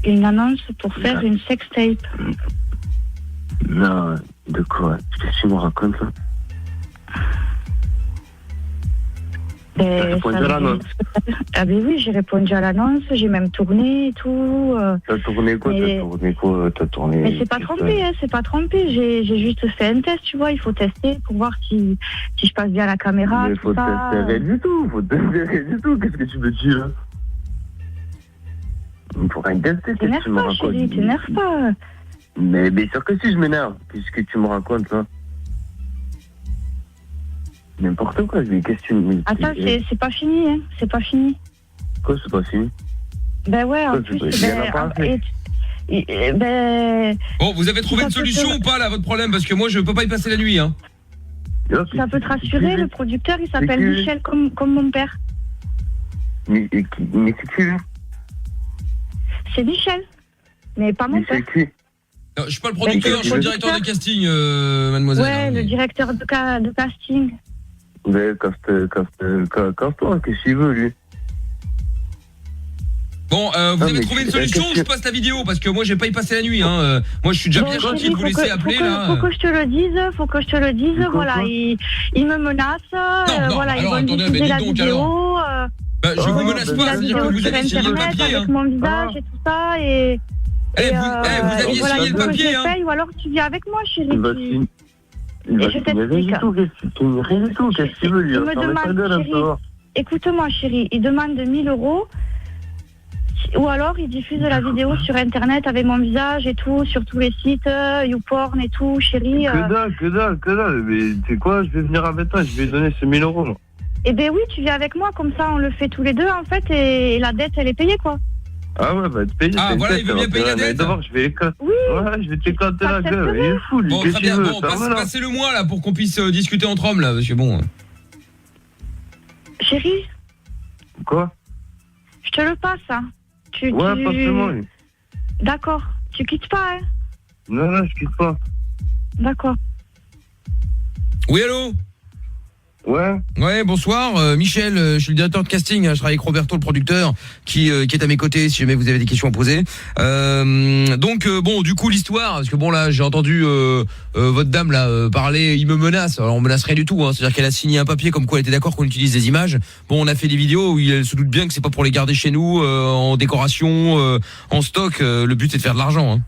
Une annonce pour faire une sextape. Non, de quoi? Qu'est-ce que tu me racontes, là? T'as répondu à l'annonce? Ah ben oui, j'ai répondu à l'annonce, j'ai même tourné et tout. T'as tourné quoi? Mais c'est pas trompé, hein, c'est pas trompé. J'ai juste fait un test, tu vois, il faut tester pour voir si je passe bien à la caméra. Mais faut tester rien du tout, qu'est-ce que tu me dis là? Il faut rien tester, qu'est-ce que tu me racontes? Chérie, t'énerve pas. Mais bien sûr que si, je m'énerve. Qu'est-ce que tu me racontes là? N'importe quoi, je dis, qu'est-ce que tu me dis? Attends, c'est pas fini, hein, c'est pas fini. Quoi, c'est pas fini? Ben ouais, en plus, Bon, vous avez trouvé une solution ou pas là, votre problème? Parce que moi, je peux pas y passer la nuit, hein. Ça peut te rassurer, le producteur, il s'appelle Michel, comme mon père. Mais c'est qui? C'est Michel, mais pas mon père. C'est qui? Non, je suis pas le producteur, je suis le directeur de casting, mademoiselle. Ouais, le directeur de casting. Mais casse-toi, qu'est-ce qu'il veut, lui? Bon, vous avez trouvé une solution ou je passe la vidéo? Parce que moi, je vais pas y passer la nuit, hein. Moi, je suis déjà bien gentil de vous laisser appeler, là. Faut que je te le dise, voilà. Il me menace, voilà, ils vont diffuser la vidéo. Je vous menace pas, c'est-à-dire que vous avez signé le papier, hein. Avec mon visage et tout ça, et... vous aviez signé le papier, hein. Ou alors tu viens avec moi, chérie. Il va signer rien du tout, qu'est-ce qu'il veut, lui? Il me demande, chérie, écoute-moi, chérie, il demande 1000 €, ou alors il diffuse la vidéo sur Internet avec mon visage et tout, sur tous les sites, YouPorn et tout, chérie. Que dalle, mais tu sais quoi, je vais venir avec toi, je vais lui donner ces 1000 €, là. Eh ben oui, tu viens avec moi, comme ça on le fait tous les deux, en fait, et la dette, elle est payée, quoi. Ah ouais, bah te payer. Ah voilà, il veut bien payer la dette. D'abord, je vais éclater. Oui. Ouais, je vais t'éclater la gueule. Il est fou, lui. Bon, très bien. Bon, passez-le moi là pour qu'on puisse discuter entre hommes là, parce que bon. Chérie. Quoi? Je te le passe, hein. Ouais, passe-le-moi. D'accord. Tu quittes pas, hein? Non, je quitte pas. D'accord. Oui, allô? Ouais, bonsoir, Michel, je suis le directeur de casting, je travaille avec Roberto, le producteur, qui est à mes côtés si jamais vous avez des questions à poser. Donc bon, du coup l'histoire, parce que bon là j'ai entendu votre dame là parler, il me menace. Alors on menace rien du tout, hein, c'est-à-dire qu'elle a signé un papier comme quoi elle était d'accord qu'on utilise des images. Bon, on a fait des vidéos où elle se doute bien que c'est pas pour les garder chez nous en décoration, en stock. Le but c'est de faire de l'argent. Hein.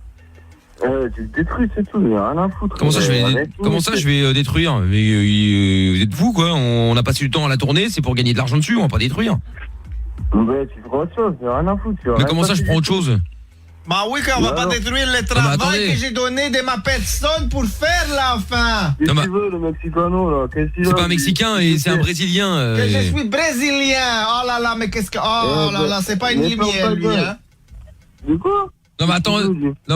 Tu le détruis, c'est tout, il n'y a rien à foutre. Comment ça je vais détruire? Mais vous êtes fou quoi, on a passé du temps à la tourner, c'est pour gagner de l'argent dessus, on va pas détruire. Mais tu feras autre chose, il n'y a rien à foutre. Mais comment ça je prends autre chose? Bah oui, qu'on va pas détruire le travail que j'ai donné de ma personne pour faire là, enfin. Qu'est-ce que tu veux, le Mexicano, là? C'est pas un Mexicain, et c'est un Brésilien. Que je suis Brésilien. Oh là là, mais qu'est-ce que... Oh là là, c'est pas une lumière, lui, hein. De quoi? Non mais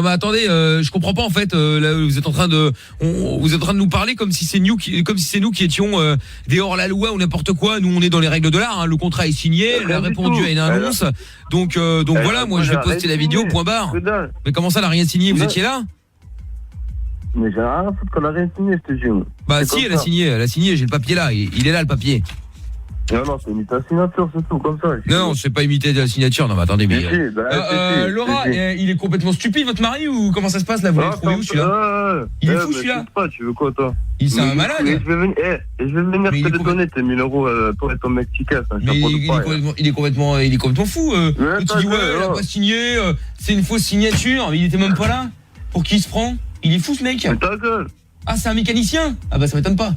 attendez, je comprends pas en fait. Là, vous êtes en train de nous parler comme si c'est nous qui étions des hors la loi ou n'importe quoi. Nous on est dans les règles de l'art. Hein. Le contrat est signé, elle a répondu à une annonce. Donc voilà, moi je vais poster la vidéo. Point barre. Mais comment ça, elle a rien signé? Vous étiez là? Mais j'ai rien à foutre qu'elle a rien signé, je te jure. Bah si, elle a signé. J'ai le papier là. Il est là le papier. Non, c'est imiter la signature, c'est tout, comme ça. Non, c'est pas imiter la signature. Non, mais attendez, mais... Laura, il est complètement stupide, votre mari, ou comment ça se passe, là? Vous l'avez trouvé où, celui-là? Il est fou, celui-là? Tu veux quoi, toi? C'est un malade. Je vais venir te les donner, tes 1000 € pour être ton Mexicain. Mais il est complètement fou. Tu dis, ouais, elle a pas signé, c'est une fausse signature, mais il était même pas là. Pour qui il se prend? Il est fou, ce mec. Mais ta gueule. Ah, c'est un mécanicien? Ah bah ça m'étonne pas.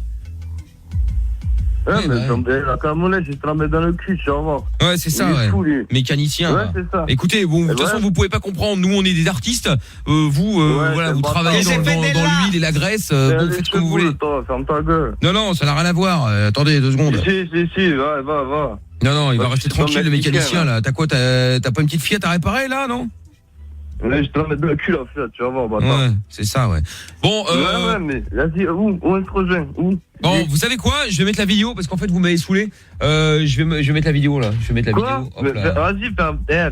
Ouais, mais la camonnette, je te la mets dans le cul, tu vas voir. Ouais, c'est ça, ouais. Fou, lui. Mécanicien. Ouais, c'est ça. Écoutez, bon, de toute façon, vous pouvez pas comprendre. Nous, on est des artistes. Vous, voilà, vous travaillez dans l'huile et la graisse. Bon, faites ce que vous voulez. Toi, ferme ta gueule. Non, ça n'a rien à voir. Attendez 2 secondes. Si, va. Non, il va rester tranquille, le mécanicien, là. T'as quoi? T'as pas une petite Fiat à réparer, là, non? Ouais, je te la mets dans le cul, la Fiat, tu vas voir, bâtard. Ouais, c'est ça, ouais. Bon, Ouais, mais vas-y, où on se rejoint? Où? Bon, vous savez quoi? Je vais mettre la vidéo parce qu'en fait vous m'avez saoulé. Je vais mettre la vidéo là. Je vais mettre la vidéo. Hop là. Vas-y,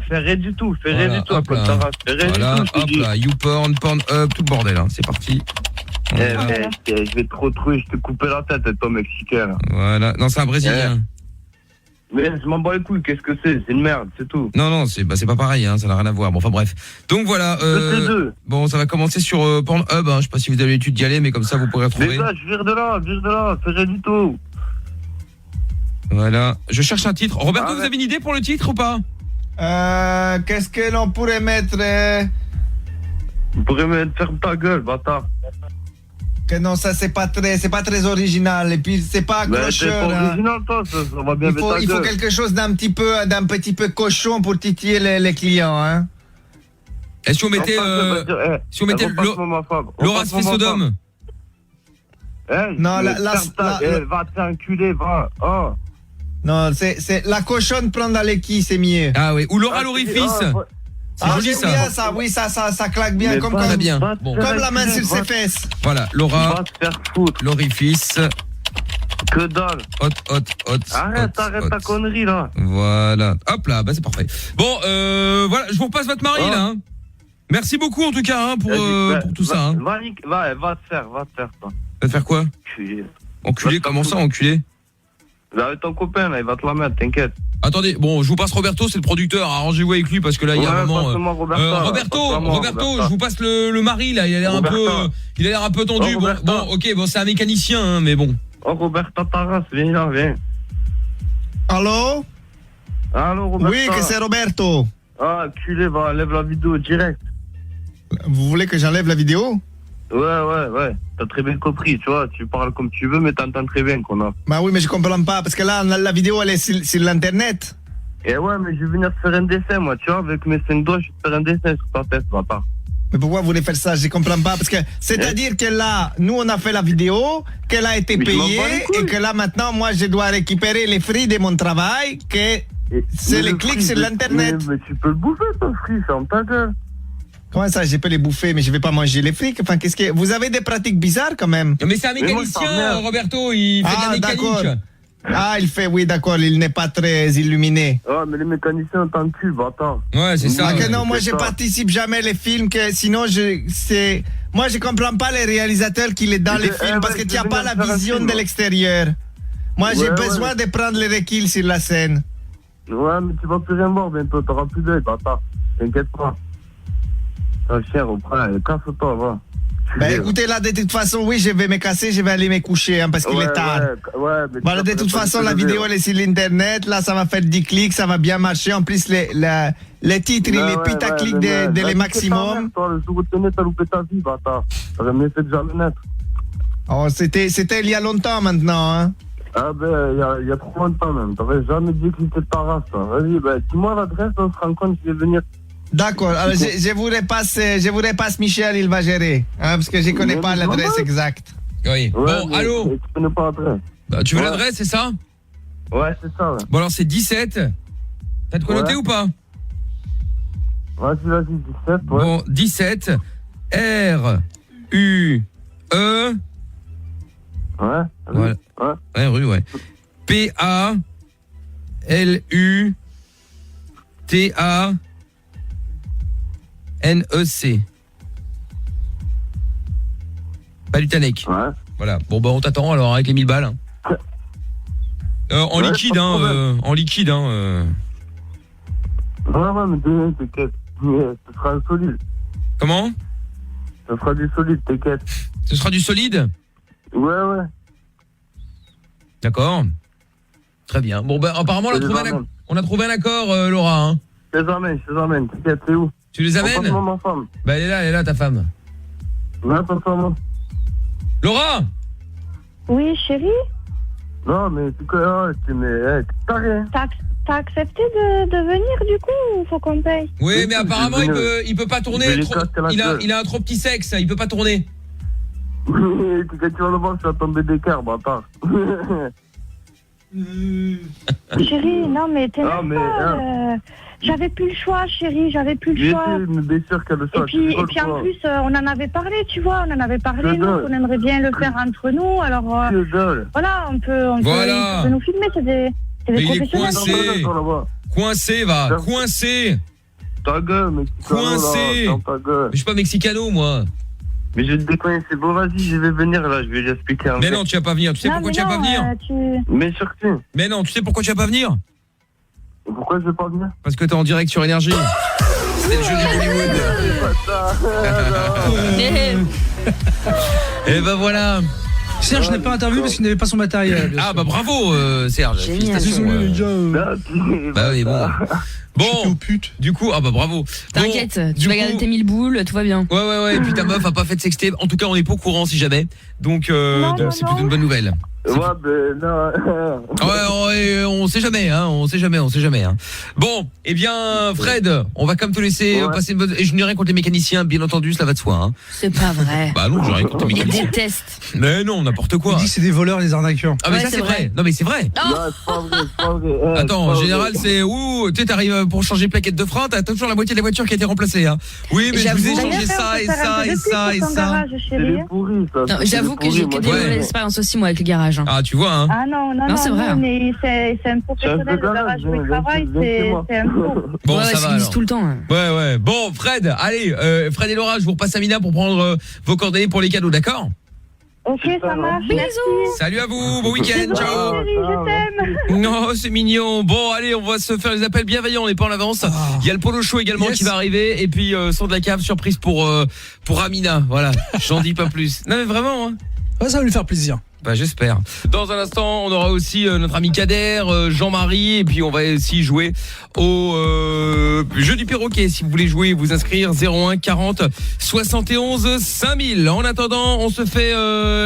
fais rien du tout. Fais rien du tout. Hop là. Voilà, hop là. YouPorn, Pornhub, tout le bordel. Hein. C'est parti. Je vais te retrouver. Je te couper la tête, toi mexicain. Là. Voilà. Non, c'est un Brésilien. Mais je m'en bats les couilles. Qu'est-ce que c'est? C'est une merde, c'est tout. Non, c'est pas pareil. Hein. Ça n'a rien à voir. Bon, enfin bref. Donc voilà. Bon, ça va commencer sur Pornhub. Hein. Je sais pas si vous avez l'habitude d'y aller, mais comme ça vous pourrez retrouver. Mais là, je vire de là. Fais rien du tout. Voilà. Je cherche un titre. Roberto, vous avez une idée pour le titre ou pas? Qu'est-ce que l'on pourrait mettre? On pourrait mettre ferme ta gueule, bâtard. Que non, ça c'est pas très original et puis c'est pas accrocheur. C'est pas original, toi, ça va bien mettre ta gueule. Il faut quelque chose d'un petit peu cochon pour titiller les clients, hein. Et si on mettait Laura se fait Sodome? Non, va te faire enculer, va. Oh. Non, c'est la cochonne prendre à l'équille, c'est mieux. Ah oui, ou Laura l'orifice. C'est joli ça. Bien ça, oui, ça claque bien, comme bien. Bon. Comme la main sur ses fesses. Voilà, Laura, l'orifice. Que dalle. Hot. Arrête ta connerie là. Voilà. Hop là, bah c'est parfait. Bon, voilà, je vous repasse votre mari là. Hein. Merci beaucoup en tout cas hein, pour tout ça. Hein. Va te faire toi. Va te faire quoi? Enculé, comment ça, enculé? Avec ton copain là, il va te la mettre, t'inquiète. Attendez, bon, je vous passe Roberto, c'est le producteur, arrangez-vous avec lui parce que là il y a vraiment Roberto, je vous passe le mari là, il a l'air un peu tendu. Bon, c'est un mécanicien hein, mais bon. Oh Roberto Taras, viens. Allô, Roberto. Oui, que c'est Roberto. Ah, culé, va, enlève la vidéo direct. Vous voulez que j'enlève la vidéo? Ouais. T'as très bien compris, tu vois. Tu parles comme tu veux, mais t'entends très bien qu'on a. Bah oui, mais je comprends pas, parce que là, la vidéo, elle est sur l'internet. Eh ouais, mais je vais venir te faire un dessin, moi, tu vois. Avec mes 5 doigts, je vais te faire un dessin sur ta tête, papa. Mais pourquoi vous voulez faire ça? Je comprends pas. Parce que, c'est-à-dire que là, nous, on a fait la vidéo, qu'elle a été payée, et que là, maintenant, moi, je dois récupérer les fruits de mon travail, que c'est les clics sur l'internet. Mais tu peux le bouffer, ton fruit, ferme ta gueule. Comment ça, je peux les bouffer, mais je vais pas manger les frics? Enfin, qu'est-ce que... Vous avez des pratiques bizarres, quand même. Mais c'est un mécanicien, Roberto, il fait de la mécanique. D'accord. Ah, il fait, oui, d'accord, il n'est pas très illuminé. Ah, mais les mécaniciens, t'en cul, bâtard. Ouais, c'est ça. Ah, que non, moi, je participe jamais les films, que sinon, moi, je comprends pas les réalisateurs qui les dans les films, parce que tu n'as pas la vision de l'extérieur. Moi, j'ai besoin de prendre les reculs sur la scène. Ouais, mais tu vas plus rien voir bientôt, t'auras plus d'œil, bâtard. T'inquiète pas. Oh, cher, casse-toi, va. Ben écoutez, là, de toute façon, oui, je vais me casser, je vais aller me coucher, hein, parce qu'il est tard. Mais voilà, de toute façon, la vidéo, elle est sur l'internet, là, ça va faire 10 clics, ça va bien marcher. En plus, les titres, les putaclics de les maximum. Toi, le jour où tu es né, t'as loupé ta vie, bâtard. T'aurais mieux fait de jamais naître. Oh, c'était il y a longtemps, maintenant, hein. Ah ben, il y a trop longtemps, même. T'aurais jamais dit que c'était ta race, toi. Vas-y, ben, dis-moi l'adresse, on se rend compte, je vais venir. D'accord, alors je vous repasse Michel, il va gérer, hein, parce que je connais pas l'adresse exacte. Oui. Bon, allô. Tu connais pas l'adresse. Bah, tu veux l'adresse, c'est ça? Ouais, c'est ça. Ouais. Bon alors c'est 17. T'as de quoi noter ou pas? Vas-y, 17. Ouais. Bon, 17 R U E. Ouais. Voilà. Ouais, rue, ouais. P A L U T A N-E-C. Palutanek. Ouais. Voilà. Bon, bah, on t'attend alors avec les 1000 balles. En liquide, hein. En liquide, hein. Ouais, mais t'inquiète. Ce sera solide. Comment? Ce sera du solide, t'inquiète. Ce sera du solide? Ouais. D'accord. Très bien. Bon, bah, apparemment, on a trouvé un accord, Laura, hein. Je les emmène. T'inquiète, c'est où? Tu les amènes? Ma femme. Bah elle est là ta femme. Ouais, ta femme. Laura. Oui, chérie. Non, mais c'est quoi? T'as rien. T'as accepté de venir du coup ou faut qu'on paye? Oui, mais apparemment il peut pas tourner. Il a un trop petit sexe, il peut pas tourner. Quand tu vas le voir, tu vas tomber d'écart, bâtard. Chérie, non mais t'es même pas... J'avais plus le choix, chérie, j'avais plus le choix. Bien sûr qu'elle le choix. Et puis en plus, on en avait parlé, tu vois, nous, on aimerait bien le faire entre nous, alors voilà, on peut nous filmer, c'est des professionnels. Coincé, coincé. Ta gueule, mec. Coincé. Mais je suis pas mexicano, moi. Mais je te déconne, c'est bon, vas-y, je vais venir là, je vais lui expliquer un peu. Mais non, tu vas pas venir, tu sais pourquoi tu vas pas venir? Mais surtout. Mais non, tu sais pourquoi tu vas pas venir? Pourquoi je vais pas venir? Parce que t'es en direct sur Énergie. C'est le jeu du Bollywood. Et ben voilà. Serge n'est pas interviewé parce qu'il n'avait pas son matériel. Ah bah bravo Serge, félicitations. Bah oui, bon. Bon, du coup, ah bah bravo. T'inquiète, tu vas garder tes 1000 boules, tout va bien. Ouais, et puis ta meuf a pas fait de sextape. En tout cas, on est pas au courant si jamais. Donc c'est plutôt une bonne nouvelle. Ouais, ben non. Ouais, on sait jamais, hein, on sait jamais. Hein. Bon, eh bien, Fred, on va quand même te laisser passer une bonne... Et je n'ai rien contre les mécaniciens, bien entendu, cela va de soi. Hein. C'est pas vrai. Bah non, j'ai rien contre les mécaniciens. Ils détestent. Mais non, n'importe quoi. Il dit que c'est des voleurs, des arnaqueurs. Ah mais ça c'est vrai. Non mais c'est vrai. Non, c'est pas vrai. Attends, en général, c'est tu sais, t'arrives pour changer plaquette de frein, t'as toujours la moitié de la voiture qui a été remplacée. Hein. Oui, mais je vous ai changé ça et ça et ça et ça. J'avoue que j'ai que des mauvaises expériences aussi moi avec le garage. Ah, tu vois, hein. Ah non, c'est vrai. Mais c'est un professionnel de garage où il travaille, c'est un pro. Bon, ça va. Tout le temps. Ouais. Bon, Fred, allez, Fred et Laura, je vous repasse Amina pour prendre vos coordonnées pour les cadeaux, d'accord? Ok, ça marche. Bisous. Salut à vous, bon week-end, ciao. Je t'aime. Non, c'est mignon. Bon, allez, on va se faire les appels bienveillants, on n'est pas en avance. Il y a le polo show également qui va arriver et puis son de la cave surprise pour Amina. Voilà, j'en dis pas plus. Non mais vraiment, hein. Ouais, ça va lui faire plaisir. Bah j'espère. Dans un instant, on aura aussi notre ami Kader, Jean-Marie, et puis on va aussi jouer au jeu du perroquet. Si vous voulez jouer, vous inscrire 01 40 71 5000. En attendant, on se fait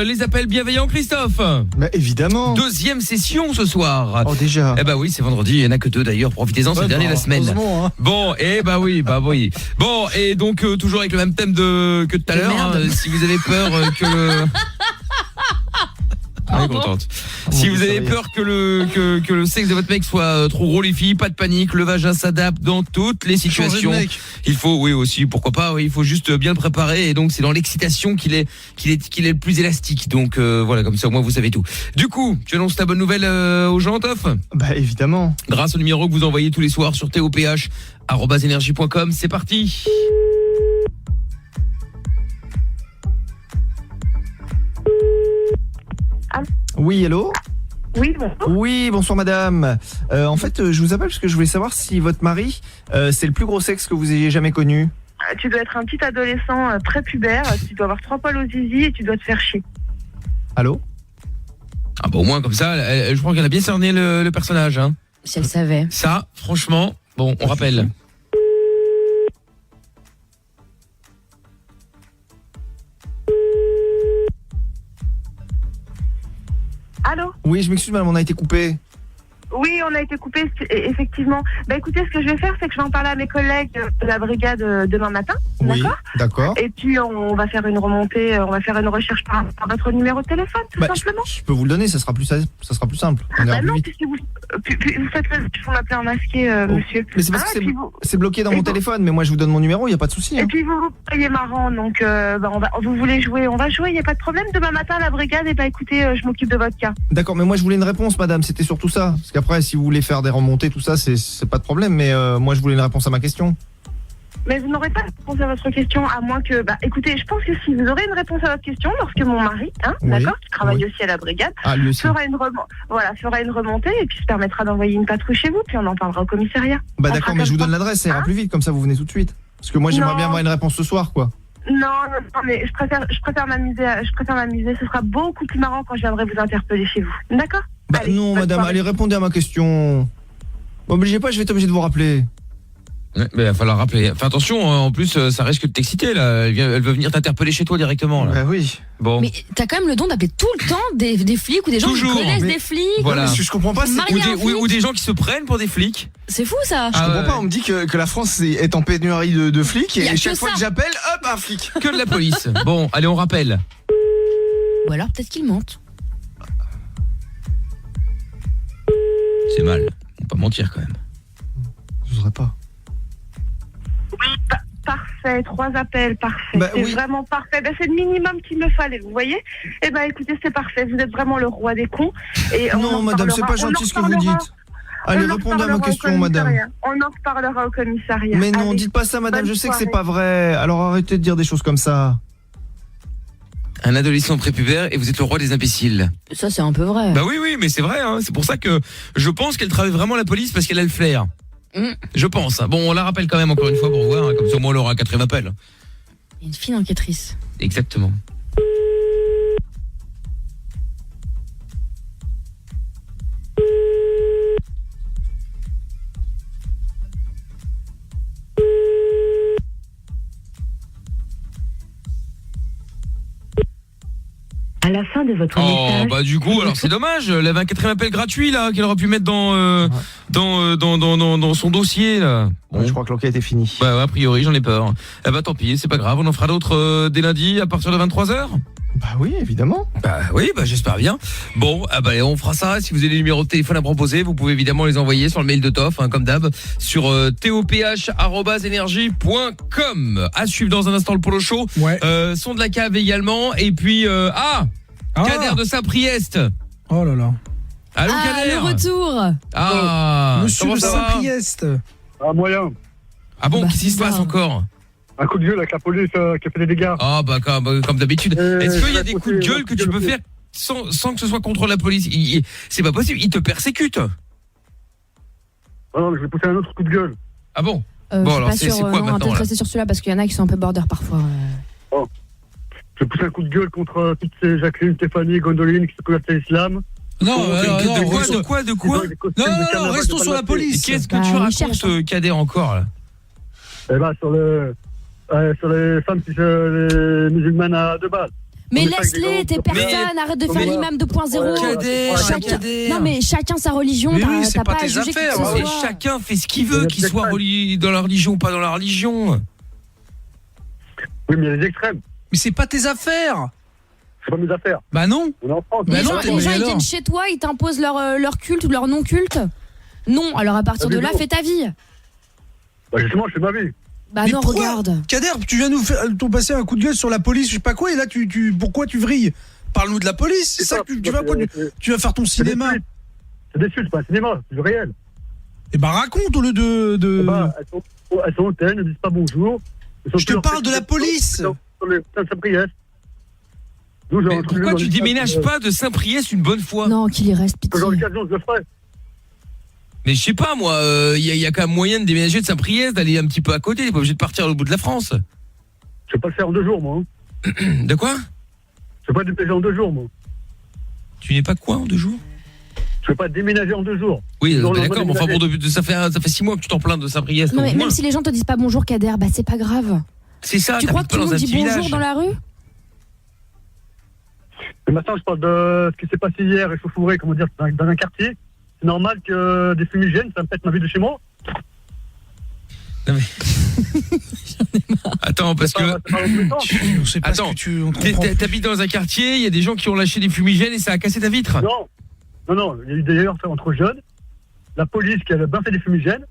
les appels bienveillants, Christophe. Bah évidemment. Deuxième session ce soir. Oh déjà. Eh bah oui, c'est vendredi, il y en a que 2 d'ailleurs. Profitez-en, c'est le dernier de la semaine. Hein. Bon, bah oui. Bon, et donc toujours avec le même thème que tout à l'heure. Hein, si vous avez peur que le Elle est contente. Si vous avez peur que le sexe de votre mec soit trop gros, les filles, pas de panique, le vagin s'adapte dans toutes les situations. Il faut, oui aussi, pourquoi pas, il faut juste bien le préparer et donc c'est dans l'excitation qu'il est le plus élastique. Donc voilà, comme ça au moins vous savez tout. Du coup, tu annonces ta bonne nouvelle aux gens, Toff? Bah évidemment. Grâce au numéro que vous envoyez tous les soirs sur toph@energie.com, c'est parti. Oui, hello. Oui, bonsoir. Oui, bonsoir madame. En fait, je vous appelle parce que je voulais savoir si votre mari, c'est le plus gros sexe que vous ayez jamais connu. Tu dois être un petit adolescent prépubère, tu dois avoir 3 poils au zizi et tu dois te faire chier. Allô? Ah bah au moins comme ça, je crois qu'elle a bien cerné le personnage. Hein. Si elle savait. Ça, franchement, bon, on rappelle. Allô? Oui, je m'excuse madame, on a été coupé. Oui, on a été coupé, effectivement. Bah écoutez, ce que je vais faire, c'est que je vais en parler à mes collègues de la brigade demain matin. Oui, d'accord. Et puis on va faire une remontée, on va faire une recherche par votre numéro de téléphone, tout simplement. Je peux vous le donner, ça sera plus simple. On ira plus vite. Puisque vous faites il faut m'appeler en masqué, monsieur. Mais c'est parce que c'est bloqué dans mon téléphone, mais moi je vous donne mon numéro, il n'y a pas de souci. Et puis vous payez marrant, donc vous voulez jouer, on va jouer, il n'y a pas de problème. Demain matin à la brigade, et écoutez, je m'occupe de votre cas. D'accord, mais moi je voulais une réponse, madame, c'était surtout ça. Parce qu'après, si vous voulez faire des remontées, tout ça, c'est pas de problème, mais moi je voulais une réponse à ma question. Mais vous n'aurez pas de réponse à votre question, à moins que... écoutez, je pense que si vous aurez une réponse à votre question, lorsque mon mari, d'accord, qui travaille aussi à la brigade, fera une remontée et puis se permettra d'envoyer une patrouille chez vous, puis on en parlera au commissariat. Bah d'accord, mais je vous donne l'adresse, ça ira plus vite, comme ça vous venez tout de suite. Parce que moi j'aimerais bien avoir une réponse ce soir, quoi. Non, mais je préfère m'amuser, ce sera beaucoup plus marrant quand je viendrai vous interpeller chez vous. D'accord? Bah allez, non, madame, allez, répondez à ma question. M'obligez pas, je vais être obligé de vous rappeler. Ouais, mais il va falloir rappeler. Fais attention, en plus ça risque de t'exciter là. Elle veut venir t'interpeller chez toi directement là. Bah oui. Bon. Mais t'as quand même le don d'appeler tout le temps des flics ou des gens Toujours. qui connaissent Mais- des flics. Voilà. Non, mais je comprends pas. Ou des gens qui se prennent pour des flics. C'est fou ça. Je comprends pas. On me dit que la France est en pénurie de flics Y a et que chaque fois ça. que j'appelle, hop, un flic. Que de la police. Bon, allez, on rappelle. Ou alors peut-être qu'ils mentent. C'est mal. On peut pas mentir quand même. Je voudrais pas. Oui, parfait, 3 appels, parfait. Bah, c'est oui. vraiment parfait. Ben, c'est le minimum qu'il me fallait, vous voyez. Eh ben, écoutez, c'est parfait. Vous êtes vraiment le roi des cons. Et on Non, en madame, c'est reparlera. pas gentil ce que On en vous reparlera. dites. Allez, On en répondez à ma reparlera au question, madame. commissariat. On en reparlera au commissariat. Mais non, Allez. dites pas ça, madame. Bonne Je sais que c'est soirée. pas vrai. Alors arrêtez de dire des choses comme ça. Un adolescent prépubère et vous êtes le roi des imbéciles. Ça c'est un peu vrai. Bah oui, mais c'est vrai. Hein. C'est pour ça que je pense qu'elle travaille vraiment la police parce qu'elle a le flair. Je pense. Bon, on la rappelle quand même encore une fois pour voir. Hein, comme ça, au moins, on aura un 4e appel. Il y a une fille enquêtrice. Exactement. À la fin de votre Oh, message. bah du coup, alors c'est dommage. Elle avait un 4e appel gratuit là qu'elle aurait pu mettre dans son dossier là. Bon. Je crois que l'enquête est finie. Bah ouais, a priori, j'en ai peur. Eh bah tant pis, c'est pas grave. On en fera d'autres dès lundi à partir de 23h. Bah oui, évidemment. Bah oui, bah j'espère bien. Bon, ah bah on fera ça. Si vous avez des numéros de téléphone à proposer, vous pouvez évidemment les envoyer sur le mail de Toff, hein, comme d'hab, sur toph@energie.com. À suivre dans un instant le Polo Show. Ouais. Son de la cave également. Et puis Kader de Saint-Priest. Oh là là. Allô Kader. Le retour. Ah, Monsieur comment de ça va Saint-Priest. Ah, moyen. Ah bon, qu'est-ce qui se passe encore? Un coup de gueule avec la police qui a fait des dégâts. Ah bah comme d'habitude. Est-ce qu'il y a des coups de gueule que tu peux faire sans que ce soit contre la police? C'est pas possible, ils te persécutent. Ah non, mais je vais pousser un autre coup de gueule. Ah bon? Je Bon suis alors pas c'est sûre, quoi non, on va maintenant peut-être là? rester sur celui-là parce qu'il y en a qui sont un peu border parfois. Oh. Je vais pousser un coup de gueule contre toutes ces Jacqueline, Stéphanie, Gondoline qui se convertent à l'islam. Non, de quoi Non, restons sur la police. Qu'est-ce que tu racontes, Kader, encore là? Eh ben, sur les femmes les musulmanes à 2 balles. Mais laisse-les, t'es personne, arrête de faire l'imam 2.0. Kader. Non mais chacun sa religion, Mais oui, t'as pas à juger qui que ce Mais soit. chacun fait ce qu'il veut, qu'il soit dans la religion ou pas dans la religion. Oui, mais il y a des extrêmes. Mais c'est pas tes affaires. C'est pas mes affaires. Bah non. On est en France. Les gens ils viennent chez toi, ils t'imposent leur culte ou leur non-culte. Non, alors à partir de là, fais ta vie. Bah justement, je fais ma vie. Bah Mais non, pourquoi regarde. Kader, tu viens nous faire passer un coup de gueule sur la police, je sais pas quoi, et là pourquoi tu vrilles? Parle-nous de la police, c'est ça que tu vas quoi? Tu vas faire ton cinéma. C'est des suites, c'est pas un cinéma, c'est du réel. Eh bah raconte au lieu de... Bah, elles sont hautaines, elles ne disent pas bonjour. Je te parle de la police. Sur les Saint-Priest. Mais pourquoi tu déménages pas de Saint-Priest une bonne fois? Non, qu'il y reste, pitié. Dans l'occasion, je le ferai. Mais je sais pas moi, y a quand même moyen de déménager de Saint-Priest, d'aller un petit peu à côté, t'es pas obligé de partir au bout de la France. Je vais pas le faire en 2 jours, moi. De quoi? Je vais pas déménager en 2 jours, moi. Tu n'es pas quoi en 2 jours? Je vais pas déménager en 2 jours. Oui, d'accord, mais enfin bon, ça fait 6 mois que tu t'en plains de Saint-Priest. Non mais même si les gens te disent pas bonjour Kader, bah c'est pas grave. C'est ça, tu crois que tout le monde dit bonjour dans la rue? Et maintenant, je parle de ce qui s'est passé hier, échauffouré, comment dire, dans un quartier. C'est normal que des fumigènes, ça me pète ma vie de chez moi. Non mais... Attends, parce que... Attends, t'habites dans un quartier, il y a des gens qui ont lâché des fumigènes et ça a cassé ta vitre. Non, il y a eu d'ailleurs entre jeunes, la police qui a bien fait des fumigènes,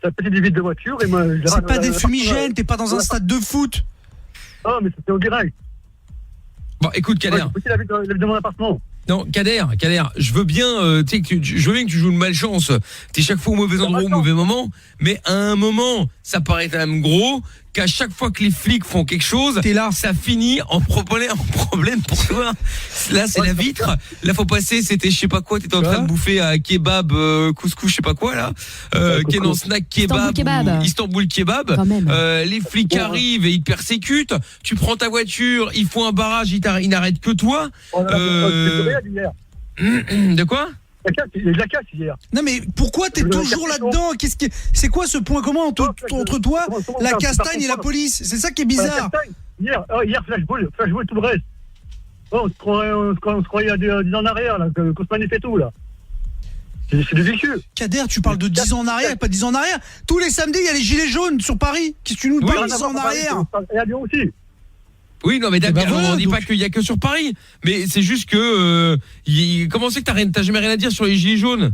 ça a pété des vitres de voiture et moi... C'est pas des fumigènes, t'es pas dans un stade de foot. Non, mais c'était au direct. Bon, écoute, Kader. J'ai pété la vitre de mon appartement. Non, Kader, je veux bien, je veux bien que tu joues de malchance. T'es chaque fois au mauvais endroit, au mauvais moment. Mais à un moment, ça paraît quand même gros qu'à chaque fois que les flics font quelque chose, ça finit en problème pour toi. Là, c'est la vitre. Là, faut passer. C'était, je sais pas quoi. T'étais en train de bouffer à kebab, couscous, je sais pas quoi là. Qui est dans snack kebab, Istanbul kebab. Les flics arrivent et ils te persécutent. Tu prends ta voiture, ils font un barrage, ils n'arrêtent que toi. Hier. De quoi? Il y a de la casse hier. Non mais pourquoi t'es toujours là-dedans? C'est quoi ce point commun entre toi, la castagne et la police? C'est ça qui est bizarre. Hier flashball tout le reste. On se croyait à 10 ans en arrière, là, qu'on se manifeste tout, là. C'est vicieux. Kader, tu parles de 10 ans en arrière, pas 10 ans en arrière. Tous les samedis, il y a les gilets jaunes sur Paris. Qu'est-ce que tu nous parles 10 ans en arrière? Et à Lyon aussi. Oui, non, mais d'accord, on dit pas qu'il y a que sur Paris. Mais c'est juste que... comment c'est que t'as jamais rien à dire sur les gilets jaunes?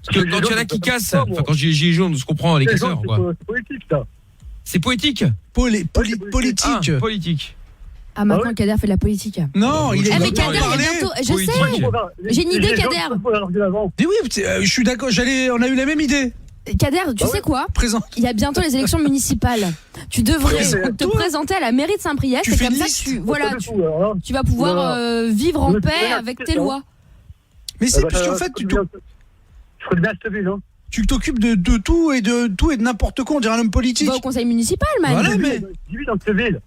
Parce que quand il y en a qui cassent... Enfin, quand je dis les gilets jaunes, je comprends, les casseurs, quoi. C'est politique, ça. C'est poétique? Politique. Ah, politique. Ah, maintenant, Kader fait de la politique. Non, il est... mais Kader, il est bientôt... Je sais. J'ai une idée, Kader. Mais oui, je suis d'accord, on a eu la même idée. Kader, tu sais quoi? Il y a bientôt les élections municipales. Tu devrais te présenter à la mairie de Saint-Priest. C'est comme ça que tu vas pouvoir vivre en paix avec tes lois. Mais c'est parce qu'en fait, je ferais bien cette ville, hein. Tu t'occupes de tout et de n'importe quoi, on dirait un homme politique. Va au conseil municipal, man. Voilà, mais... Je vis dans cette ville.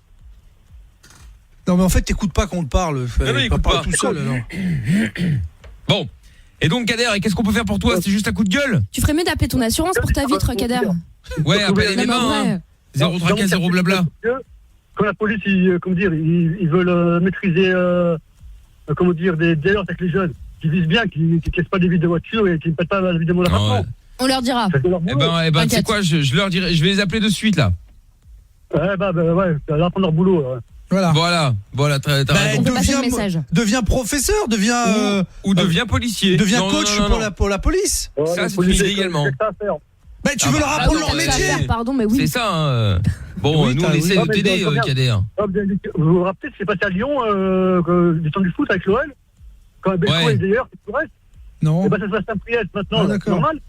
Non, mais en fait, t'écoutes pas quand on te parle. Non, écoute pas. Tout seul, alors. Bon. Et donc, Kader, qu'est-ce qu'on peut faire pour toi? C'est juste un coup de gueule? Tu ferais mieux d'appeler ton assurance pour ta vitre, Kader. Ouais, appelle les mains. 0 tracas, 0 blabla. Quand la police, ils veulent maîtriser, des délires avec les jeunes, qui visent bien, qui ne cassent pas des vides de voiture et qui ne pètent pas la vie de mon appartement. On leur dira. Eh ben, tu sais quoi, je leur dirai, je vais les appeler de suite, là. Ouais, ça va prendre leur boulot, ouais. Voilà, t'as raison. Deviens professeur, deviens... Ou deviens policier. Deviens coach pour la police. Ça, c'est illégal également. Bah, tu veux leur apprendre leur métier. Pardon, mais oui. C'est ça, hein. Bon, nous, on essaie de t'aider, Kader. Vous vous rappelez ce qui s'est passé à Lyon, du temps du foot avec l'OL? Quand Belco est d'ailleurs, tout le reste? Non. Et ça se passe à Saint-Priest maintenant, c'est normal?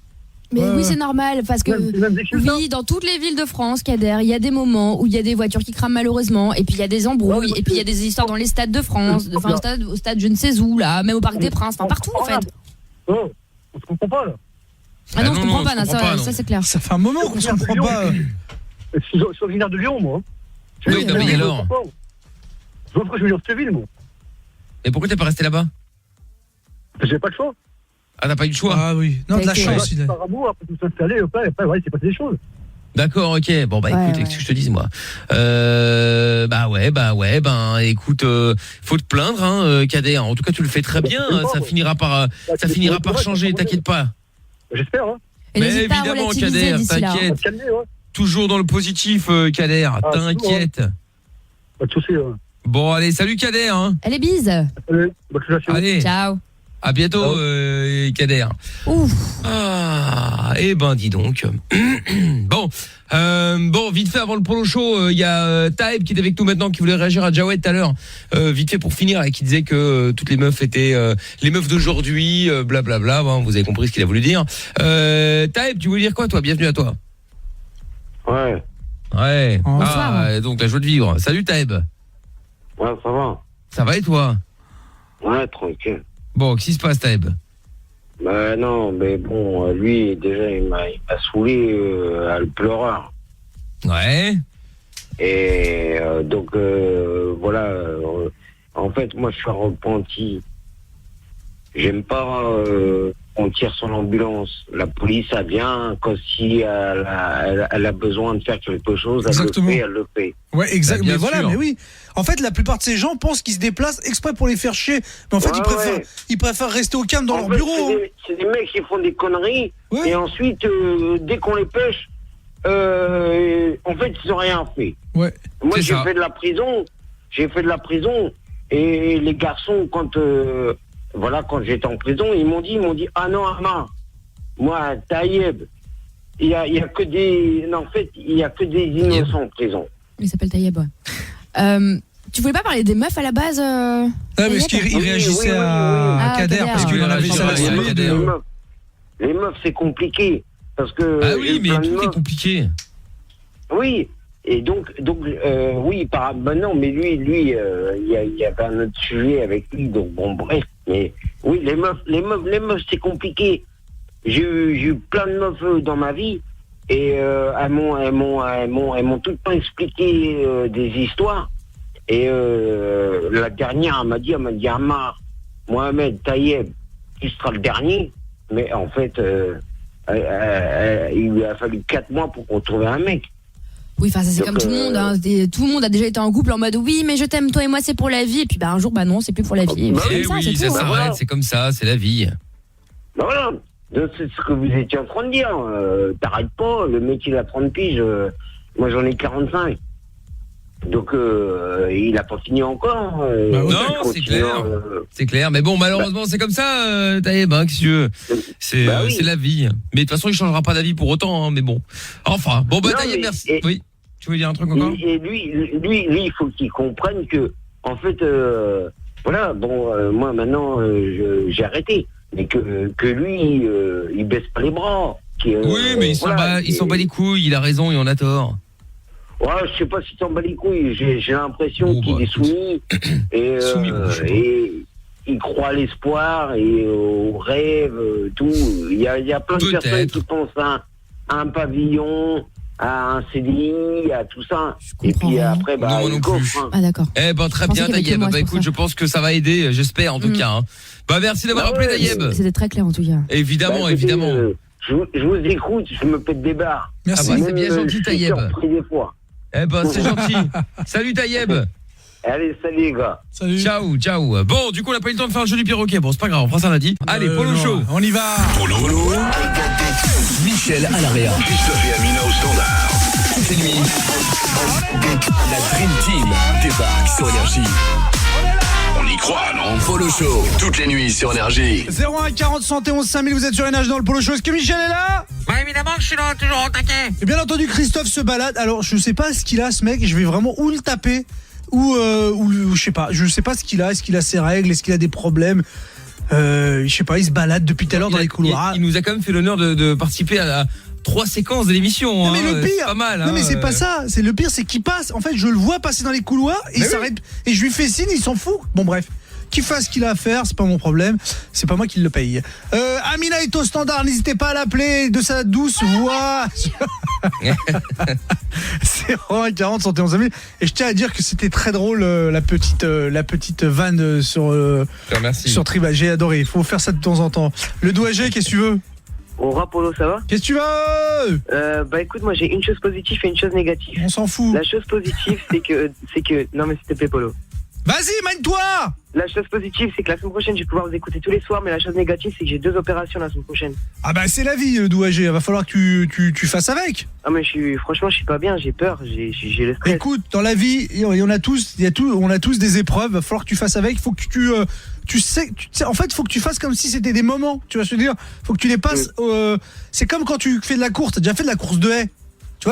Mais oui, c'est normal, parce que oui, dans toutes les villes de France, Kader, il y a des moments où il y a des voitures qui crament malheureusement, et puis il y a des embrouilles, et puis il y a des histoires dans les stades de France, enfin au stade je ne sais où, là, même au Parc des Princes, enfin partout en fait. Oh, on se comprend pas là. Ah non, je comprends pas, ça c'est clair. Ça fait un moment qu'on se comprend pas. Je suis originaire de Lyon, moi. Oui, non, mais alors. Je vois pourquoi je vais dans cette ville, moi. Et pourquoi t'es pas resté là-bas? J'ai pas de choix. Ah, t'as pas eu le choix? Ah oui, non, de la chance. Par amour, après tout s'installer, après, c'est passé des choses. D'accord, ok. Bon, bah écoute, qu'est-ce que je te dise, moi? Écoute, faut te plaindre, hein, Kader. En tout cas, tu le fais très bien. Ça finira par changer, t'inquiète pas. J'espère, hein. Mais évidemment, Kader, t'inquiète. Toujours dans le positif, Kader. T'inquiète. Pas de soucis, hein. Bon, allez, salut Kader, hein. Allez, bise. Allez. Ciao. À bientôt, Kader. Ouf. Ah, eh ben, dis donc. Bon, vite fait, avant le polo show, il y a Taib qui est avec nous maintenant, qui voulait réagir à Jawed tout à l'heure. Vite fait pour finir, qui disait que toutes les meufs étaient les meufs d'aujourd'hui, blablabla. Bon, vous avez compris ce qu'il a voulu dire. Taib, tu voulais dire quoi, toi? Bienvenue à toi. Ouais. Ah, donc la joie de vivre. Salut Taib. Ouais, ça va. Ça va et toi? Ouais, tranquille. Bon, qu'est-ce qui se passe, Taib? Bah non, mais bon, lui, déjà, il m'a saoulé à le pleureur. Ouais. Et donc, voilà. En fait, moi, je suis repenti. J'aime pas qu'on tire sur l'ambulance. La police, elle vient quand si elle a besoin de faire quelque chose, elle le fait. Ouais, exactement. Mais voilà, mais oui. En fait, la plupart de ces gens pensent qu'ils se déplacent exprès pour les faire chier. Mais en fait, ils préfèrent rester au calme dans leur bureau. C'est des mecs qui font des conneries. Ouais. Et ensuite, dès qu'on les pêche, en fait, ils n'ont rien fait. Ouais. Moi, j'ai fait de la prison. Et les garçons, quand j'étais en prison, ils m'ont dit, ah non, Amar, moi, Taïeb, il y a que des, non, en fait, il y a que des innocents en prison. Il s'appelle Taïeb. Tu voulais pas parler des meufs à la base mais parce qu'il réagissait à Kader, parce qu'il en avait ça. Les meufs, c'est compliqué. Parce que. Ah oui, mais tout est compliqué. Oui. Et donc, oui, non, mais lui, il y avait un autre sujet avec lui, donc bon, bref. Mais oui, les meufs, c'est compliqué. J'ai eu plein de meufs dans ma vie, et elles m'ont tout le temps expliqué des histoires. Et la dernière, elle m'a dit, Amar, Mohamed, Taïeb, qui sera le dernier. Mais en fait, il lui a fallu 4 mois pour retrouver un mec. Oui, enfin ça c'est comme tout le monde. Hein. Tout le monde a déjà été en couple en mode oui, mais je t'aime toi et moi c'est pour la vie. Et puis un jour non, c'est plus pour la vie. Ça s'arrête, c'est comme ça, c'est la vie. Voilà, c'est ce que vous étiez en train de dire. T'arrêtes pas, le mec il a 30 piges, moi j'en ai 45. Donc il a pas fini encore. Non, c'est clair. C'est clair, mais bon, malheureusement c'est comme ça, Taïeb, qu'est-ce que tu veux. C'est la vie. Mais de toute façon il changera pas d'avis pour autant, hein, mais bon. Enfin, Taïeb, merci. Oui. Tu veux dire un truc encore? Et lui, il faut qu'il comprenne que, en fait, voilà, moi maintenant, j'ai arrêté, mais que lui, il baisse pas les bras. Oui, mais il s'en bat les couilles, il a raison et on a tort. Ouais, je sais pas si t'en bats les couilles, j'ai l'impression qu'il est soumis, et il croit à l'espoir et au rêve, tout. Il y a plein de personnes qui pensent à un pavillon, à un CDI, à tout ça. Et puis après, non plus. Ah d'accord. Très bien, Taïeb. Écoute, je pense que ça va aider, j'espère en tout cas. Hein. Merci d'avoir appelé, Taïeb. C'était très clair en tout cas. Évidemment. Je vous écoute, je me pète des barres. Merci. C'est bien gentil, Taïeb. C'est gentil. Salut, Taïeb. Allez, salut les gars. Salut. Ciao. Bon, du coup, on n'a pas eu le temps de faire un jeu du perroquet. Bon, c'est pas grave, on fera ça lundi. Allez, Polo Show. On y va. Polo. Michel à l'area. Christophe et Amina au standard. Toutes les nuits, la Dream Team débarque sur Énergie. On y croit, non? Polo Show, toutes les nuits sur Énergie. 01 40 71 5000, vous êtes sur Énergie dans le Polo Show. Est-ce que Michel est là? Évidemment que je suis là, toujours au taquet. Et bien entendu, Christophe se balade. Alors, je sais pas ce qu'il a, ce mec. Je vais vraiment ou le taper, ou je sais pas. Je sais pas ce qu'il a. Est-ce qu'il a ses règles? Est-ce qu'il a des problèmes? Je sais pas, il se balade depuis tout à l'heure dans les couloirs. Il nous a quand même fait l'honneur de participer à 3 séquences de l'émission. Non, mais le pire, c'est pas mal. Non, mais c'est pas ça. C'est le pire, c'est qu'il passe. En fait, je le vois passer dans les couloirs et il s'arrête. Et je lui fais signe, il s'en fout. Bon, bref. Qu'il fasse ce qu'il a à faire, c'est pas mon problème. C'est pas moi qui le paye. Amina est au standard, n'hésitez pas à l'appeler de sa douce voix. 01 40 71 000. Et je tiens à dire que c'était très drôle la petite vanne sur Tribal. J'ai adoré. Il faut faire ça de temps en temps. Le douagé, qu'est-ce que tu veux? Au rap, Polo, ça va? Qu'est-ce que tu veux? Écoute, moi j'ai une chose positive et une chose négative. On s'en fout. La chose positive, c'est que non mais s'il te plaît, Polo. Vas-y, mène-toi! La chose positive, c'est que la semaine prochaine, je vais pouvoir vous écouter tous les soirs, mais la chose négative, c'est que j'ai 2 opérations la semaine prochaine. Ah bah c'est la vie, le douagé. Il va falloir que tu fasses avec. Ah mais franchement, je suis pas bien, j'ai peur, j'ai le stress. Écoute, dans la vie, on a tous des épreuves. Il va falloir que tu fasses avec. Il faut que tu sais, en fait, il faut que tu fasses comme si c'était des moments. Tu vois ce que je veux dire? Faut que tu les passes. C'est comme quand tu fais de la course. T'as déjà fait de la course de haie? Tu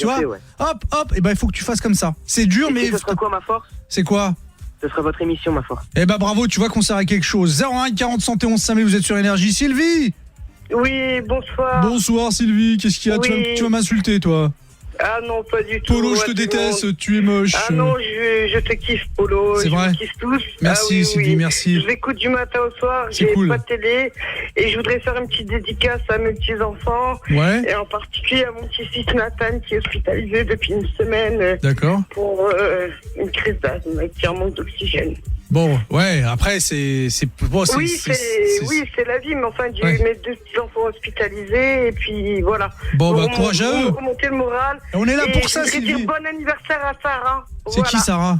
vois, hop, et ben il faut que tu fasses comme ça. C'est dur, mais. Ce sera quoi ma force? C'est quoi? Ce sera votre émission, ma force. Eh ben bravo, tu vois qu'on sert à quelque chose. 01 40 71 5000, vous êtes sur Énergie. Sylvie? Oui, bonsoir. Bonsoir Sylvie, qu'est-ce qu'il y a? Oui. Tu vas m'insulter, toi? Ah non, pas du tout. Polo, je te déteste, tu es moche. Ah non, je te kiffe, Polo. C'est vrai? Je vous kiffe tous. Merci, Sylvie, merci. Je l'écoute du matin au soir, j'ai pas de télé. Et je voudrais faire une petite dédicace à mes petits-enfants. Ouais. Et en particulier à mon petit-fils Nathan qui est hospitalisé depuis une semaine. D'accord. Pour une crise d'asthme qui manque d'oxygène. Bon, ouais, après, c'est bon, oui, c'est la vie, mais enfin, j'ai eu mes 2 petits-enfants hospitalisés, et puis voilà. Bon, bah, courage à eux. Remonter le moral. Et on est là pour ça, Sylvie. Je voudrais dire bon anniversaire à Sarah. C'est qui, Sarah?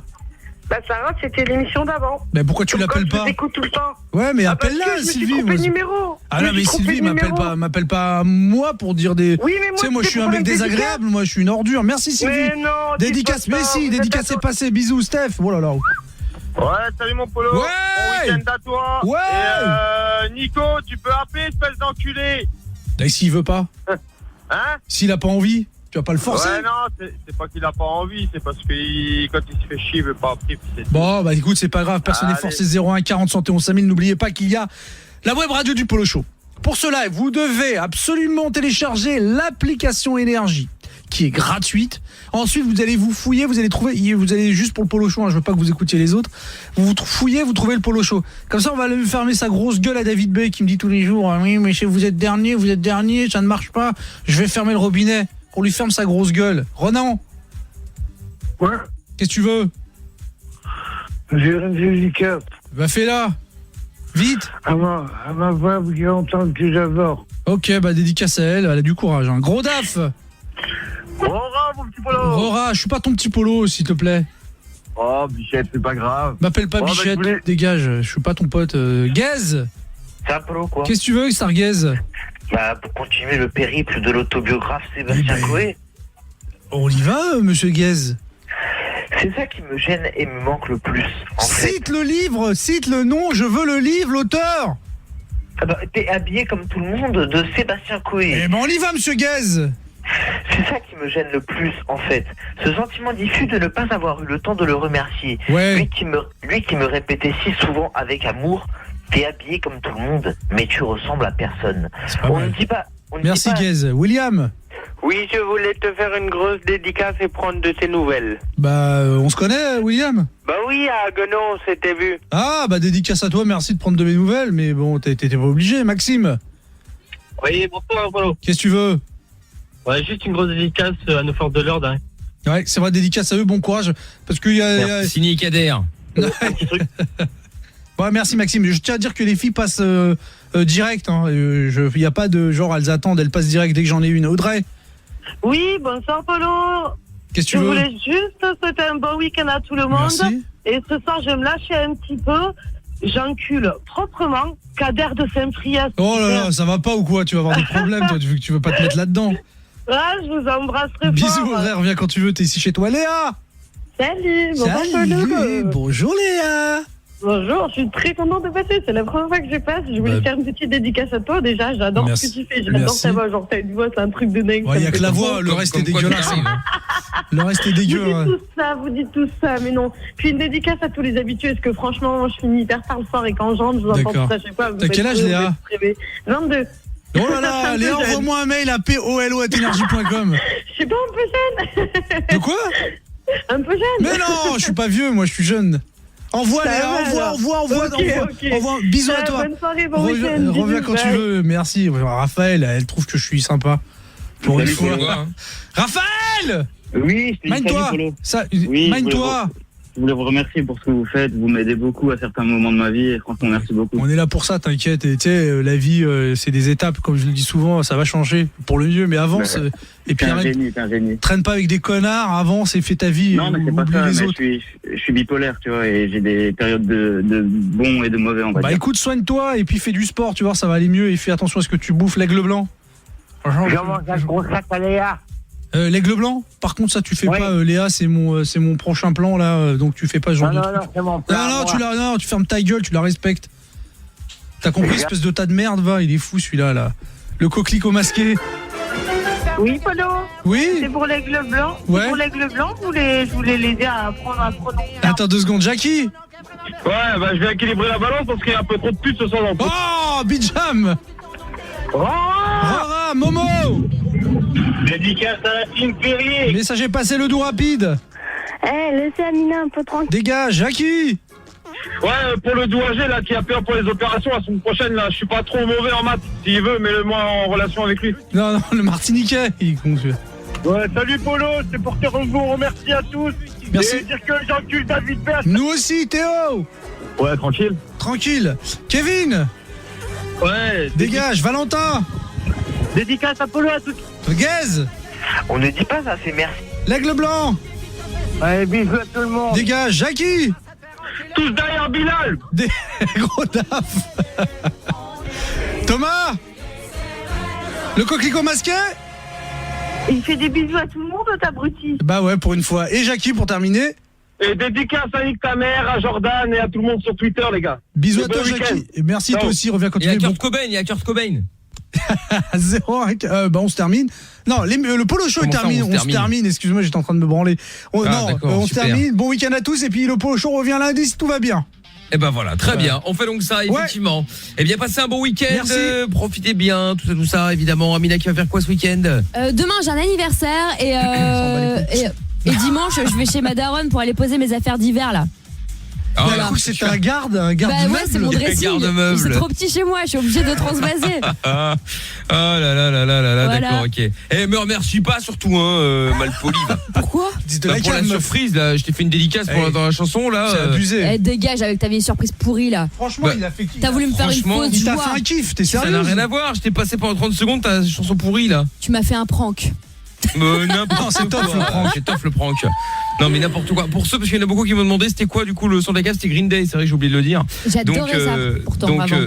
Bah, Sarah, c'était l'émission d'avant. Mais pourquoi tu l'appelles pas? Je t'écoute tout le temps. Ouais, mais appelle-la, Sylvie. Je me suis trompé de numéro. Ah non, mais Sylvie, m'appelle pas moi pour dire des... Oui, mais moi, tu sais, moi, je suis un mec désagréable, moi, je suis une ordure. Merci, Sylvie. Mais non, dédicace, mais si, dédicace est passée. Bisous, Steph. Oh là là. Ouais, salut mon Polo. Ouais. Bon week-end à toi. Ouais. Et Nico, tu peux appeler, espèce d'enculé. Et s'il veut pas? Hein? S'il a pas envie, tu vas pas le forcer? Ouais, non, c'est pas qu'il a pas envie, c'est parce que quand il se fait chier, il veut pas appeler. Bon, bah écoute, c'est pas grave, personne n'est forcé. 01 40 71 5000. N'oubliez pas qu'il y a la web radio du Polo Show. Pour cela, vous devez absolument télécharger l'application Énergie, qui est gratuite. Ensuite, vous allez vous fouiller, vous allez trouver, vous allez juste pour le Polo Show, hein, je veux pas que vous écoutiez les autres. Vous fouillez, vous trouvez le Polo Show. Comme ça, on va lui fermer sa grosse gueule à David Bay qui me dit tous les jours, oui, mais vous êtes dernier, ça ne marche pas. Je vais fermer le robinet. On lui ferme sa grosse gueule. Ronan. Ouais. Qu'est-ce que tu veux? J'ai une dédicace. Bah fais-la. Vite. À ma femme qui entend que j'adore. Ok, bah dédicace à elle a du courage. Hein. Gros daf. Rora, mon petit polo. Rora, je suis pas ton petit polo, s'il te plaît. Oh, Bichette, c'est pas grave. M'appelle pas Bichette, dégage, je suis pas ton pote. Gaze. C'est un polo, quoi. Qu'est-ce que tu veux, Stargaze? Bah, pour continuer le périple de l'autobiographe Sébastien Coé. On y va, monsieur Gaze. C'est ça qui me gêne et me manque le plus. Cite le livre, cite le nom, je veux le livre, l'auteur. Ah bah, t'es habillé comme tout le monde de Sébastien Coé. Eh ben on y va, monsieur Gaze. C'est ça qui me gêne le plus, en fait. Ce sentiment diffus de ne pas avoir eu le temps de le remercier. Ouais. Lui qui me répétait si souvent avec amour, t'es habillé comme tout le monde, mais tu ressembles à personne. On ne dit pas... Merci Gaze. William. Oui, je voulais te faire une grosse dédicace et prendre de tes nouvelles. Bah, on se connaît, William? Bah oui, à Guenon, on s'était vu. Ah, bah dédicace à toi, merci de prendre de mes nouvelles, mais bon, t'étais pas obligé, Maxime. Oui, bonsoir, Polo. Qu'est-ce que tu veux? Ouais, juste une grosse dédicace à nos forces de l'ordre. Hein. Ouais, c'est vrai, dédicace à eux, bon courage, parce qu'il y a... Signé Kader. Ouais, merci Maxime. Je tiens à dire que les filles passent direct. Il n'y a pas de genre, elles attendent, elles passent direct dès que j'en ai une. Audrey. Oui, bonsoir Polo. Qu'est-ce que tu veux? Je voulais juste souhaiter un bon week-end à tout le monde. Merci. Et ce soir, je vais me lâcher un petit peu. J'encule proprement Kader de Saint-Priest. Oh là là, ça va pas ou quoi? Tu vas avoir des problèmes, toi, tu veux pas te mettre là-dedans. Ah, je vous embrasse très fort. Bisous Audrey, reviens quand tu veux, t'es ici chez toi. Léa. Salut, Salut, bonjour Léa. Bonjour, je suis très contente de passer. C'est la première fois que je passe. Je voulais faire une petite dédicace à toi. Déjà, j'adore ce que tu fais. J'adore ta voix. Genre, t'as une voix, c'est un truc de dingue. Il y a que la voix, le reste est dégueulasse. Le reste est dégueu. Vous dites tout ça, mais non. Puis une dédicace à tous les habitués, parce que franchement, je finis hyper tard le soir et quand j'entre, je vous entends tout ça. Je sais pas. T'as quel âge, Léa? 22. Oh là là, Léa, envoie-moi un mail à polo@energie.com. Je suis pas un peu jeune. De quoi? Un peu jeune. Mais non, je suis pas vieux, moi je suis jeune. Envoie Léa, envoie. Bisous à toi. Bonne soirée, bon week-end. Reviens quand tu veux, merci. Raphaël, elle trouve que je suis sympa. Pour une fois. Raphaël! Oui, Mine-toi. Mine-toi. Je voulais vous remercier pour ce que vous faites. Vous m'aidez beaucoup à certains moments de ma vie et franchement, merci beaucoup. On est là pour ça, t'inquiète. Et tu sais, la vie, c'est des étapes, comme je le dis souvent, ça va changer pour le mieux, mais avance. Et puis arrête. T'es un génie. Traîne pas avec des connards, avance et fais ta vie. Non, mais c'est pas ça. Je suis bipolaire, tu vois, et j'ai des périodes de bons et de mauvais, on va dire. Bah écoute, soigne-toi et puis fais du sport, tu vois, ça va aller mieux. Et fais attention à ce que tu bouffes, l'aigle blanc. Je mange un gros sac à Léa. L'aigle blanc, par contre ça tu fais pas Léa, c'est mon prochain plan là, donc tu fais pas ce genre de truc. Non, c'est mon plan. Non, tu fermes ta gueule, tu la respectes. T'as compris, espèce de tas de merde, va, il est fou celui-là là. Le coquelicot masqué. Oui, Polo. Oui. C'est pour l'aigle blanc. Ouais. C'est pour l'aigle blanc, je voulais l'aider à apprendre à prononcer. Attends 2 secondes, Jackie. Ouais, bah je vais équilibrer la balance parce qu'il y a un peu trop de putes ce soir dans le Oh, Bijam. Rara, Momo. Dédicace à la team Perrier. Message est passé, le doux rapide. Laissez Amina un peu tranquille. Dégage, Jackie. Ouais, pour le douagé là qui a peur pour les opérations la semaine prochaine là, je suis pas trop mauvais en maths. S'il veut, mets-le-moi en relation avec lui. Non, le Martiniquais, il est con celui-là. Ouais, salut Polo, c'est pour te vous remercier à tous. Merci. Et dire que j'encule David Best. Nous aussi, Théo. Ouais, tranquille. Tranquille. Kevin. Ouais. Dégage, Valentin. Dédicace à Polo à tous. Gaze. On ne dit pas ça, c'est merci. L'aigle blanc. Ouais, bisous à tout le monde. Dégage, Jackie. Tous derrière Bilal. Des gros daf. Thomas. Le coquelicot masqué. Il fait des bisous à tout le monde, t'abruti. Bah ouais, pour une fois. Et Jackie pour terminer. Et dédicace à Nick ta mère, à Jordan et à tout le monde sur Twitter, les gars. Bisous à toi, Jackie. Et merci, toi aussi, reviens quand tu veux. Il y a Kurt Cobain. 0-1, bah on se termine. Non, le Polo Show est terminé. On se termine, excuse-moi, j'étais en train de me branler. On se termine. Bon week-end à tous. Et puis le Polo Show revient lundi si tout va bien. Et ben voilà, très bien. On fait donc ça, effectivement. Ouais. Eh bien, passez un bon week-end. Profitez bien, tout ça, évidemment. Amina qui va faire quoi ce week-end? Demain, j'ai un anniversaire et dimanche, je vais chez ma daronne pour aller poser mes affaires d'hiver là. Ah, du coup, c'est un garde Bah ouais, c'est mon Garde dressing. meuble. C'est trop petit chez moi, je suis obligée de transvaser. Ah là là là là là là, Voilà. d'accord, ok. Me remercie pas surtout, malpoli. Pourquoi pour la surprise, là, je t'ai fait une dédicace dans la chanson, là. C'est abusé. Eh, dégage avec ta vieille surprise pourrie là. Franchement, il a fait T'as voulu me faire une fausse il t'a joie. fait un kiff, t'es Ça sérieux? n'a rien à voir, je t'ai passé pendant 30 secondes ta chanson pourrie, là. Tu m'as fait un prank. N'importe c'est tough quoi. le prank. C'est tough le prank. Non mais n'importe quoi. Pour ceux, parce qu'il y en a beaucoup qui m'ont demandé c'était quoi du coup le son de la cave, c'était Green Day, c'est vrai, j'ai oublié de le dire. J'adorais ça pourtant avant.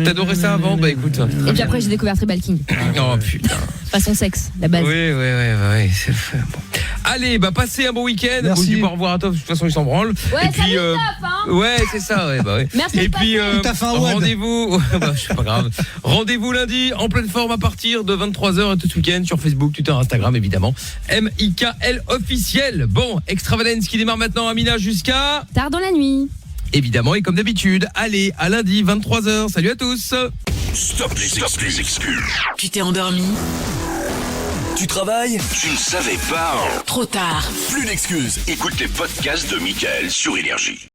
T'adorais ça avant, bah écoute. Et puis après j'ai découvert Tribal King. Oh putain. Façon sexe, la base. Oui, c'est fait. Bon. Allez, bah passez un bon week-end. Merci. Vous dites au revoir à Toff, de toute façon il s'en branle. Ouais, et puis salut, Toff, hein. ouais, c'est ça, ouais, bah ouais. Merci et de puis T'as fait un WAD. rendez-vous bah, c'est pas grave. Rendez-vous lundi en pleine forme à partir de 23h et tout ce week-end sur Facebook, Twitter, Instagram évidemment. MIKL officiel. Bon, Extravalence qui démarre maintenant, Amina, jusqu'à tard dans la nuit. Évidemment, et comme d'habitude, allez, à lundi 23h. Salut à tous. Stop les excuses. Tu t'es endormi? Tu travailles? Tu ne savais pas? Trop tard. Plus d'excuses. Écoute les podcasts de Mickaël sur Énergie.